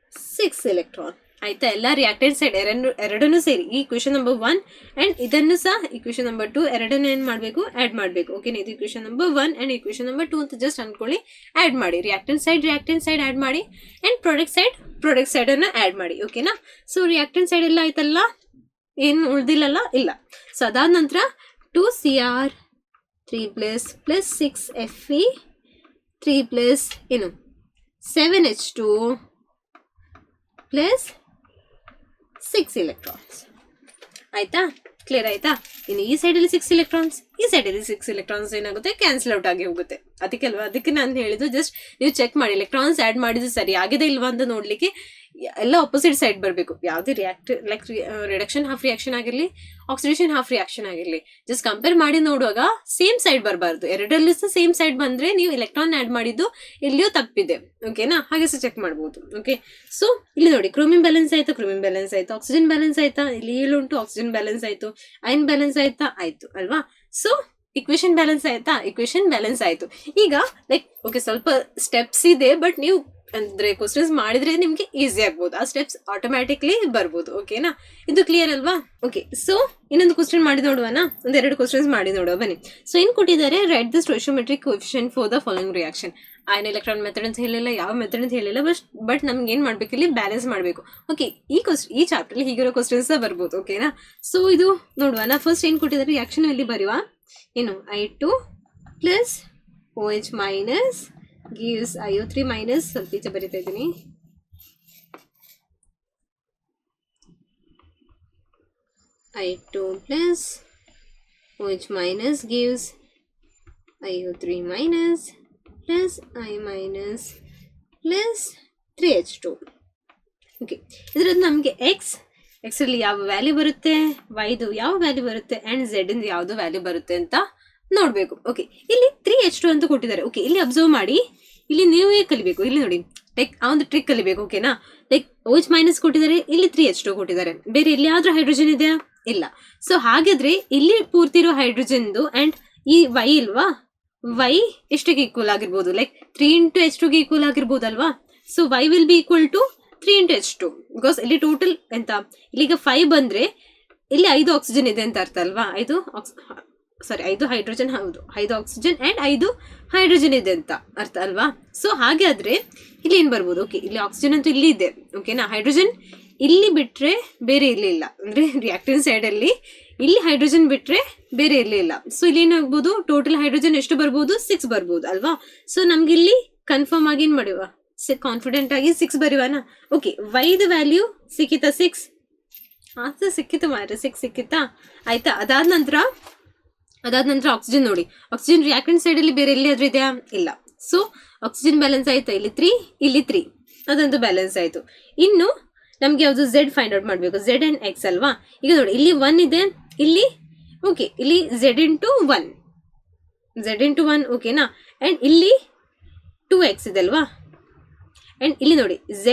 6 ಎಲೆಕ್ಟ್ರಾನ್. ಆಯ್ತಾ? ಎಲ್ಲ ರಿಯಾಕ್ಟೆಂಟ್ ಸೈಡ್ ಎರಡನ್ನೂ ಸೇರಿ ಈ ಇಕ್ವೇಷನ್ ನಂಬರ್ 1 ಅಂಡ್ ಇದನ್ನು ಸಹ ಇಕ್ವೇಷನ್ ನಂಬರ್ 2 ಎರಡನ್ನೂ ಏನು ಮಾಡಬೇಕು, ಆ್ಯಡ್ ಮಾಡಬೇಕು. ಓಕೆನಾ? ಇದು equation number 1 and equation number 2 ಅಂತ ಜಸ್ಟ್ ಅನ್ಕೊಳ್ಳಿ. ಆ್ಯಡ್ ಮಾಡಿ, ರಿಯಾಕ್ಟೆಂಟ್ ಸೈಡ್ ಆ್ಯಡ್ ಮಾಡಿ ಅಂಡ್ ಪ್ರಾಡಕ್ಟ್ ಸೈಡನ್ನು ಆ್ಯಡ್ ಮಾಡಿ. ಓಕೆನಾ? ಸೊ ರಿಯಾಕ್ಟೆಂಟ್ ಸೈಡ್ ಎಲ್ಲ ಆಯ್ತಲ್ಲ, ಏನು ಉಳ್ದಿಲ್ಲಲ್ಲ? ಇಲ್ಲ. ಸೊ ಅದಾದ ನಂತರ 2Cr3 ಪ್ಲಸ್ 6 Fe3 ಪ್ಲಸ್ ಏನು 7H2 ಪ್ಲಸ್ 6 ಎಲೆಕ್ಟ್ರಾನ್ಸ್. ಆಯ್ತಾ? ಕ್ಲಿಯರ್ ಆಯ್ತಾ? ಇನ್ನು ಈ ಸೈಡಲ್ಲಿ 6 ಎಲೆಕ್ಟ್ರಾನ್ಸ್, ಈ ಸೈಡಲ್ಲಿ 6 ಎಲೆಕ್ಟ್ರಾನ್ಸ್ ಏನಾಗುತ್ತೆ, ಕ್ಯಾನ್ಸಲ್ ಔಟ್ ಆಗಿ ಹೋಗುತ್ತೆ. ಅದಕ್ಕೆ ನಾನು ಹೇಳಿದ್ದು ಜಸ್ಟ್ ನೀವು ಚೆಕ್ ಮಾಡಿ ಎಲೆಕ್ಟ್ರಾನ್ಸ್ ಆ್ಯಡ್ ಮಾಡಿದ್ದು ಸರಿ ಆಗಿದೆ ಇಲ್ವಾ ಅಂತ ನೋಡ್ಲಿಕ್ಕೆ. ಎಲ್ಲ ಆಪೋಸಿಟ್ ಸೈಡ್ ಬರಬೇಕು. ಯಾವುದೇ ಲೈಕ್ ರಿಡಕ್ಷನ್ ಹಾಫ್ ರಿಯಾಕ್ಷನ್ ಆಗಿರಲಿ, ಆಕ್ಸಿಡೇಷನ್ ಹಾಫ್ ರಿಯಾಕ್ಷನ್ ಆಗಿರಲಿ, ಜಸ್ಟ್ ಕಂಪೇರ್ ಮಾಡಿ ನೋಡುವಾಗ ಸೇಮ್ ಸೈಡ್ ಬರಬಾರ್ದು. ಎರಡರಲ್ಲೂ ಸಹ ಸೇಮ್ ಸೈಡ್ ಬಂದರೆ ನೀವು ಎಲೆಕ್ಟ್ರಾನ್ ಆ್ಯಡ್ ಮಾಡಿದ್ದು ಇಲ್ಲಿಯೂ ತಪ್ಪಿದೆ. ಓಕೆನಾ? ಹಾಗೆ ಸಹ ಚೆಕ್ ಮಾಡ್ಬೋದು. ಓಕೆ, ಸೊ ಇಲ್ಲಿ ನೋಡಿ, ಕ್ರೋಮಿನ್ ಬ್ಯಾಲೆನ್ಸ್ ಆಯಿತು, ಆಕ್ಸಿಜನ್ ಬ್ಯಾಲೆನ್ಸ್ ಆಯ್ತಾ, ಇಲ್ಲಿ ಉಂಟು ಆಕ್ಸಿಜನ್ ಬ್ಯಾಲೆನ್ಸ್ ಆಯಿತು, ಅಯನ್ ಬ್ಯಾಲೆನ್ಸ್ ಆಯ್ತು ಅಲ್ವಾ? ಸೊ ಇಕ್ವೇಷನ್ ಬ್ಯಾಲೆನ್ಸ್ ಆಯ್ತು. ಈಗ ಲೈಕ್ ಓಕೆ, ಸ್ವಲ್ಪ ಸ್ಟೆಪ್ಸ್ ಇದೆ, ಬಟ್ ನೀವು ಅಂದ್ರೆ ಕ್ವಶನ್ಸ್ ಮಾಡಿದ್ರೆ ನಿಮ್ಗೆ ಈಸಿ ಆಗ್ಬೋದು. ಆ ಸ್ಟೆಪ್ಸ್ ಆಟೋಮ್ಯಾಟಿಕ್ಲಿ ಬರ್ಬೋದು. ಓಕೆನಾ? ಇದು ಕ್ಲಿಯರ್ ಅಲ್ವಾ? ಓಕೆ, ಸೊ ಇನ್ನೊಂದು ಕ್ವಶನ್ ಮಾಡಿ ನೋಡುವನಾ? ಒಂದೆರಡು ಕ್ವಶನ್ಸ್ ಮಾಡಿ ನೋಡುವ ಬನ್ನಿ. ಸೊ ಏನು ಕೊಟ್ಟಿದ್ದಾರೆ, write the stoichiometric coefficient for the following reaction. Ion electron method ಅಂತ ಹೇಳಿಲ್ಲ, ಯಾವ ಮೆಥಡ್ ಅಂತ ಹೇಳಿಲ್ಲ, ಬಟ್ ನಮ್ಗೆ ಏನು ಮಾಡಬೇಕು, ಇಲ್ಲಿ ಬ್ಯಾಲೆನ್ಸ್ ಮಾಡಬೇಕು. ಓಕೆ, ಈ ಚಾಪ್ಟರ್ಲಿ ಹೀಗಿರೋ ಕ್ವಶನ್ಸ್ ಬರ್ಬೋದು. ಓಕೆನಾ? ಸೊ ಇದು ನೋಡುವನಾ? ಫಸ್ಟ್ ಏನು ಕೊಟ್ಟಿದ್ದಾರೆ, ರಿಯಾಕ್ಷನ್ ಇಲ್ಲಿ ಬರೆಯುವ. ಏನು I2 plus OH minus gives IO3 minus, ಸ್ವಲ್ಪ ಈಚೆ ಬರಿತಾ ಇದ್ದೀನಿ, I2 plus OH minus gives IO3 minus plus I minus plus 3H2. Okay, ಇದರಲ್ಲಿ ನಮಗೆ ಎಕ್ಸಲ್ಲಿ ಯಾವ ವ್ಯಾಲ್ಯೂ ಬರುತ್ತೆ, ವೈದು ಯಾವ ವ್ಯಾಲ್ಯೂ ಬರುತ್ತೆ ಆ್ಯಂಡ್ ಝೆಡಿಂದು ಯಾವುದು ವ್ಯಾಲ್ಯೂ ಬರುತ್ತೆ ಅಂತ ನೋಡಬೇಕು. ಓಕೆ, ಇಲ್ಲಿ 3H2 ಅಂತ ಕೊಟ್ಟಿದ್ದಾರೆ. ಓಕೆ, ಇಲ್ಲಿ ಅಬ್ಸರ್ವ್ ಮಾಡಿ, ಇಲ್ಲಿ ನೀವೇ ಕಲಿಬೇಕು. ಇಲ್ಲಿ ನೋಡಿ, ಲೈಕ್ ಆ ಒಂದು ಟ್ರಿಕ್ ಕಲಿಬೇಕು. ಓಕೆನಾ? ಲೈಕ್ OH ಮೈನಸ್ ಕೊಟ್ಟಿದ್ದಾರೆ, ಇಲ್ಲಿ 3H2 ಕೊಟ್ಟಿದ್ದಾರೆ. ಬೇರೆ ಎಲ್ಲಿ ಆದ್ರೂ ಹೈಡ್ರೋಜನ್ ಇದೆಯಾ? ಇಲ್ಲ. ಸೊ ಹಾಗಾದ್ರೆ ಇಲ್ಲಿ ಪೂರ್ತಿ ಇರೋ ಹೈಡ್ರೋಜನ್ದು ಆ್ಯಂಡ್ ಈ ವೈ ಇಲ್ವಾ, ವೈ ಎಷ್ಟಕ್ಕೆ ಈಕ್ವಲ್ ಆಗಿರ್ಬೋದು, ಲೈಕ್ 3 × H2 ಈಕ್ವಲ್ ಆಗಿರ್ಬೋದಲ್ವಾ? So Y will be equal to 3 × H2 because ಇಲ್ಲಿ ಟೋಟಲ್ ಎಂತ, ಇಲ್ಲಿಗ 5 ಬಂದರೆ ಇಲ್ಲಿ 5 ಆಕ್ಸಿಜನ್ ಇದೆ ಅಂತ ಅರ್ಥ ಅಲ್ವಾ? 5 ಹೈಡ್ರೋಜನ್, ಹೌದು 5 ಆಕ್ಸಿಜನ್ ಆ್ಯಂಡ್ 5 ಹೈಡ್ರೋಜನ್ ಇದೆ ಅಂತ ಅರ್ಥ ಅಲ್ವಾ? ಸೊ ಹಾಗಾದರೆ ಇಲ್ಲಿ ಏನು ಬರ್ಬೋದು, ಓಕೆ ಇಲ್ಲಿ ಆಕ್ಸಿಜನ್ ಅಂತೂ ಇಲ್ಲಿ ಇದೆ. ಓಕೆನಾ? ಹೈಡ್ರೋಜನ್ ಇಲ್ಲಿ ಬಿಟ್ಟರೆ ಬೇರೆ ಇರಲಿಲ್ಲ, ಅಂದರೆ ರಿಯಾಕ್ಟೆಂಟ್ ಸೈಡಲ್ಲಿ ಇಲ್ಲಿ ಹೈಡ್ರೋಜನ್ ಬಿಟ್ಟರೆ ಬೇರೆ ಇರಲಿಲ್ಲ. ಸೊ ಇಲ್ಲಿ ಏನಾಗ್ಬೋದು, ಟೋಟಲ್ ಹೈಡ್ರೋಜನ್ ಎಷ್ಟು ಬರ್ಬೋದು, 6 ಬರ್ಬೋದು ಅಲ್ವಾ? ಸೊ ನಮಗಿಲ್ಲಿ ಕನ್ಫರ್ಮ್ ಆಗಿ ಏನು ಮಾಡುವ, ಕಾನ್ಫಿಡೆಂಟ್ ಆಗಿ 6 ಬರೆಯುವನ. Okay, ವೈದ value ಸಿಕ್ಕಿತಾ 6? ಅದು ಸಿಕ್ಕಿತು ಮಾರ್ರೆ, 6 ಸಿಕ್ಕಿತಾ? ಆಯ್ತಾ. ಅದಾದ ನಂತರ ಆಕ್ಸಿಜನ್ ನೋಡಿ. ಆಕ್ಸಿಜನ್ ರಿಯಾಕ್ಟೆಂಟ್ ಸೈಡ್ ಅಲ್ಲಿ ಬೇರೆ ಎಲ್ಲಿಯಾದ್ರೂ ಇದೆಯಾ? ಇಲ್ಲ. ಸೊ ಆಕ್ಸಿಜನ್ ಬ್ಯಾಲೆನ್ಸ್ ಆಯ್ತಾ? ಇಲ್ಲಿ 3, ಇಲ್ಲಿ 3, ಅದಂತೂ ಬ್ಯಾಲೆನ್ಸ್ ಆಯ್ತು. ಇನ್ನು ನಮ್ಗೆ ಯಾವುದು Z ಫೈಂಡ್ ಔಟ್ ಮಾಡಬೇಕು. Z ಅಂಡ್ X ಅಲ್ವಾ? ಈಗ ನೋಡಿ, ಇಲ್ಲಿ 1 ಇದೆ, ಇಲ್ಲಿ ಓಕೆ, ಇಲ್ಲಿ Z ಇಂಟು 1, ಓಕೆನಾ? ಅಂಡ್ ಇಲ್ಲಿ 2x ಇದೆ ಅಲ್ವಾ? ಅಂಡ್ ಇಲ್ಲಿ ನೋಡಿ Z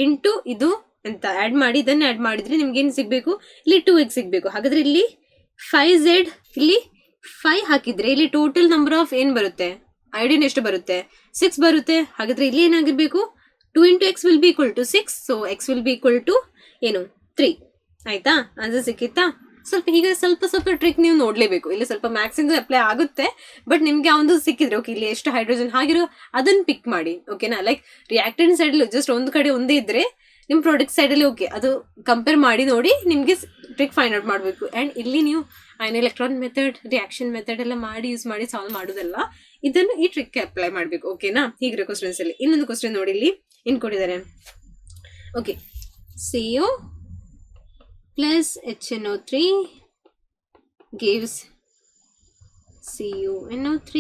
ಇಂಟು ಇದು ಅಂತ ಆ್ಯಡ್ ಮಾಡಿ, ಇದನ್ನ ಆ್ಯಡ್ ಮಾಡಿದ್ರೆ ನಿಮ್ಗೆ ಏನು ಸಿಗಬೇಕು? ಇಲ್ಲಿ 2x ಸಿಗಬೇಕು. ಹಾಗಾದ್ರೆ ಇಲ್ಲಿ 5Z, ಇಲ್ಲಿ 5 ಹಾಕಿದ್ರೆ ಇಲ್ಲಿ ಟೋಟಲ್ ನಂಬರ್ ಆಫ್ ಏನು ಬರುತ್ತೆ? ಐಡಿನ್ ಎಷ್ಟು ಬರುತ್ತೆ? 6 ಬರುತ್ತೆ. ಹಾಗಾದ್ರೆ ಇಲ್ಲಿ ಏನಾಗಿರ್ಬೇಕು? 2 into x will be equal to 6. So x will be equal to ಏನು? 3. ಆಯ್ತಾ? ಆನ್ಸರ್ ಸಿಕ್ಕಿತ್ತಾ? ಸ್ವಲ್ಪ ಟ್ರಿಕ್ ನೀವು ನೋಡ್ಲೇಬೇಕು. ಇಲ್ಲಿ ಸ್ವಲ್ಪ ಮ್ಯಾಕ್ಸ್ ಇಂದ ಅಪ್ಲೈ ಆಗುತ್ತೆ, ಬಟ್ ನಿಮ್ಗೆ ಒಂದು ಸಿಕ್ಕಿದ್ರೆ ಓಕೆ, ಇಲ್ಲಿ ಎಷ್ಟು ಹೈಡ್ರೋಜನ್ ಹಾಗಿರೋ ಅದನ್ನ ಪಿಕ್ ಮಾಡಿ, ಓಕೆನಾ? ಲೈಕ್ ರಿಯಾಕ್ಟೆಂಟ್ ಸೈಡ್ ಜಸ್ಟ್ ಒಂದು ಕಡೆ ಒಂದೇ ಇದ್ರೆ ನಿಮ್ಮ ಪ್ರಾಡಕ್ಟ್ ಸೈಡಲ್ಲಿ ಓಕೆ, ಅದು ಕಂಪೇರ್ ಮಾಡಿ ನೋಡಿ ನಿಮಗೆ ಟ್ರಿಕ್ ಫೈಂಡ್ ಔಟ್ ಮಾಡಬೇಕು. ಆ್ಯಂಡ್ ಇಲ್ಲಿ ನೀವು ion electron method, reaction method ಎಲ್ಲ ಯೂಸ್ ಮಾಡಿ ಸಾಲ್ವ್ ಮಾಡೋದಲ್ಲ, ಇದನ್ನು ಈ ಟ್ರಿಕ್ಗೆ ಅಪ್ಲೈ ಮಾಡಬೇಕು, ಓಕೆನಾ? ಹೀಗಿರೋ ಕ್ವಶನ್ಸ್ ಅಲ್ಲಿ ಇನ್ನೊಂದು ಕ್ವಶನ್ ನೋಡಿ, ಇಲ್ಲಿ ಏನು ಕೊಟ್ಟಿದ್ದಾರೆ? Okay, CO plus HNO3 gives CuNO3.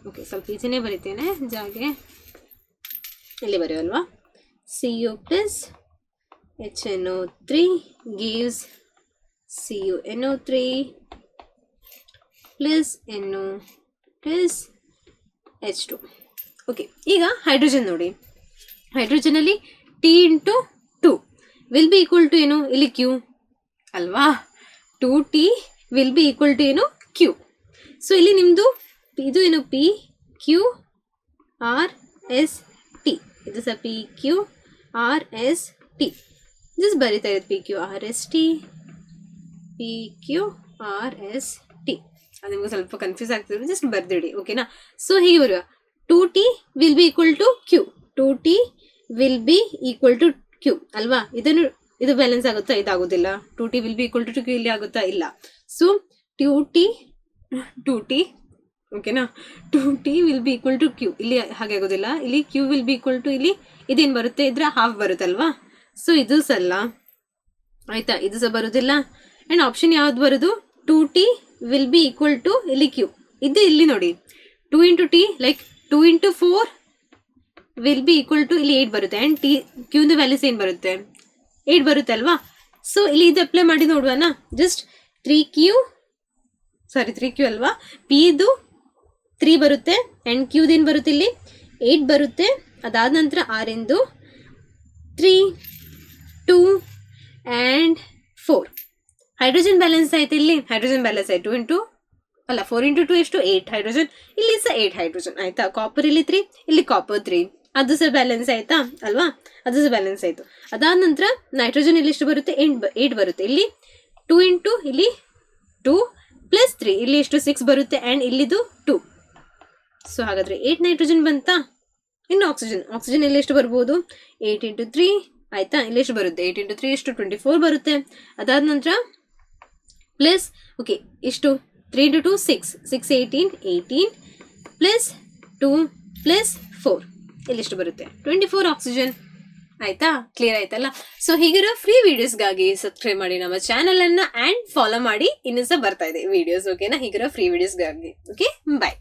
Okay, ಸ್ವಲ್ಪ ಈಸಿನೇ ಬರೀತೇನೆ, ಜಾಗೆ ಇಲ್ಲಿ ಬರೆಯೋಲ್ವಾ? Cu plus HNO3 gives CuNO3 plus NO plus H2. Okay, ಈಗ ಹೈಡ್ರೋಜನ್ ನೋಡಿ. ಹೈಡ್ರೋಜನ್ ಅಲ್ಲಿ T into 2 will be equal to ಏನು? ಇಲ್ಲಿ Q ಅಲ್ವಾ? 2T will be equal to ಏನು? Q. ಸೊ ಇಲ್ಲಿ ನಿಮ್ಮದು ಇದು ಏನು? PQRST. ಇದು ಸಹ PQRST. ಜಸ್ಟ್ ಬರೀತಾ ಇರೋದು PQRST. ಅದು ನಿಮ್ಗೆ ಸ್ವಲ್ಪ ಕನ್ಫ್ಯೂಸ್ ಆಗ್ತಿದ್ರೆ ಜಸ್ಟ್ ಬರ್ದಿಡಿ, ಓಕೆನಾ? ಸೊ ಹೀಗೆ ಬರುವ 2T will be equal to Q. 2T will be equal to Q ಅಲ್ವಾ? ಇದು ಬ್ಯಾಲೆನ್ಸ್ ಆಗುತ್ತಾ? ಇದಾಗೋದಿಲ್ಲ. 2T will be equal to Q ಇಲ್ಲಿ ಆಗುತ್ತಾ? ಇಲ್ಲ. ಸೊ 2T ಓಕೆನಾ? 2T will be equal to Q ಇಲ್ಲಿ ಹಾಗೆ ಆಗೋದಿಲ್ಲ. ಇಲ್ಲಿ Q will be equal to ಇಲ್ಲಿ ಇದೇನು ಬರುತ್ತೆ? ಇದ್ರ ಹಾಫ್ ಬರುತ್ತಲ್ವಾ? ಸೊ ಇದು ಸಲ್ಲ ಆಯ್ತಾ? ಇದು ಸಹ ಬರೋದಿಲ್ಲ. ಆ್ಯಂಡ್ ಆಪ್ಷನ್ ಯಾವ್ದು ಬರೋದು? 2T will be equal to ಇಲ್ಲಿ Q. ಇದು ಇಲ್ಲಿ ನೋಡಿ 2 into T, like 2 into 4 will be equal to ಇಲ್ಲಿ 8 ಬರುತ್ತೆ. ಆ್ಯಂಡ್ Qದು ವ್ಯಾಲ್ಯೂಸ್ ಏನು ಬರುತ್ತೆ? 8 ಬರುತ್ತೆ ಅಲ್ವಾ? ಸೊ ಇಲ್ಲಿ ಇದು ಅಪ್ಲೈ ಮಾಡಿ ನೋಡುವನಾ? ಜಸ್ಟ್ 3Q ಅಲ್ವಾ? Pದು 3 ಬರುತ್ತೆ ಆ್ಯಂಡ್ Qದು ಏನು ಬರುತ್ತೆ? ಇಲ್ಲಿ 8 ಬರುತ್ತೆ. ಅದಾದ ನಂತರ R into 3, 2 and 4 hydrogen balance ಆಯ್ತು. ಇಲ್ಲಿ ಹೈಡ್ರೋಜನ್ ಬ್ಯಾಲೆನ್ಸ್ ಆಯ್ತು 4 ಇಂಟು 2 ಎಷ್ಟು? 8 ಹೈಡ್ರೋಜನ್. ಇಲ್ಲಿ ಸಹ 8 ಹೈಡ್ರೋಜನ್ ಆಯ್ತಾ? ಕಾಪರ್ ಇಲ್ಲಿ 3, ಇಲ್ಲಿ ಕಾಪರ್ 3, ಅದು ಸಹ ಬ್ಯಾಲೆನ್ಸ್ ಆಯ್ತಾ ಅಲ್ವಾ? ಅದು ಸಹ ಬ್ಯಾಲೆನ್ಸ್ ಆಯಿತು. ಅದಾದ ನಂತರ ನೈಟ್ರೋಜನ್ ಇಲ್ಲಿ ಎಷ್ಟು ಬರುತ್ತೆ? 8 ಬರುತ್ತೆ. ಇಲ್ಲಿ 2 ಇಂಟು ಇಲ್ಲಿ 2 ಪ್ಲಸ್ 3 ಇಲ್ಲಿ ಎಷ್ಟು? 6 ಬರುತ್ತೆ. ಆ್ಯಂಡ್ ಇಲ್ಲಿದು 2. ಸೊ ಹಾಗಾದರೆ 8 ನೈಟ್ರೋಜನ್ ಬಂತಾ? ಇನ್ನು ಆಕ್ಸಿಜನ್ ಇಲ್ಲಿ ಎಷ್ಟು ಬರ್ಬೋದು? 8 ಇಂಟು 3 ಆಯಿತಾ? ಇಲ್ಲಿ ಎಷ್ಟು ಬರುತ್ತೆ? 8 ಇಂಟು 3 ಎಷ್ಟು? 24 ಬರುತ್ತೆ. ಅದಾದ ನಂತರ ಪ್ಲಸ್ ಓಕೆ ಎಷ್ಟು? 3 ಇಂಟು 2 6 18 ಪ್ಲಸ್ 2 ಪ್ಲಸ್ 4 ಇಲ್ಲಿಷ್ಟು ಬರುತ್ತೆ? 24 ಆಕ್ಸಿಜನ್ ಆಯ್ತಾ? ಕ್ಲಿಯರ್ ಆಯ್ತಲ್ಲ? ಸೊ ಹೀಗಿರೋ ಫ್ರೀ ವಿಡಿಯೋಸ್ಗಾಗಿ ಸಬ್ಸ್ಕ್ರೈಬ್ ಮಾಡಿ ನಮ್ಮ ಚಾನಲ್ ಅನ್ನ ಆ್ಯಂಡ್ ಫಾಲೋ ಮಾಡಿ. ಇನ್ನೂ ಸಹ ಬರ್ತಾ ಇದೆ ವಿಡಿಯೋಸ್, ಓಕೆನಾ? ಹೀಗಿರೋ ಫ್ರೀ ವಿಡಿಯೋಸ್ಗಾಗಿ. ಓಕೆ, ಬಾಯ್.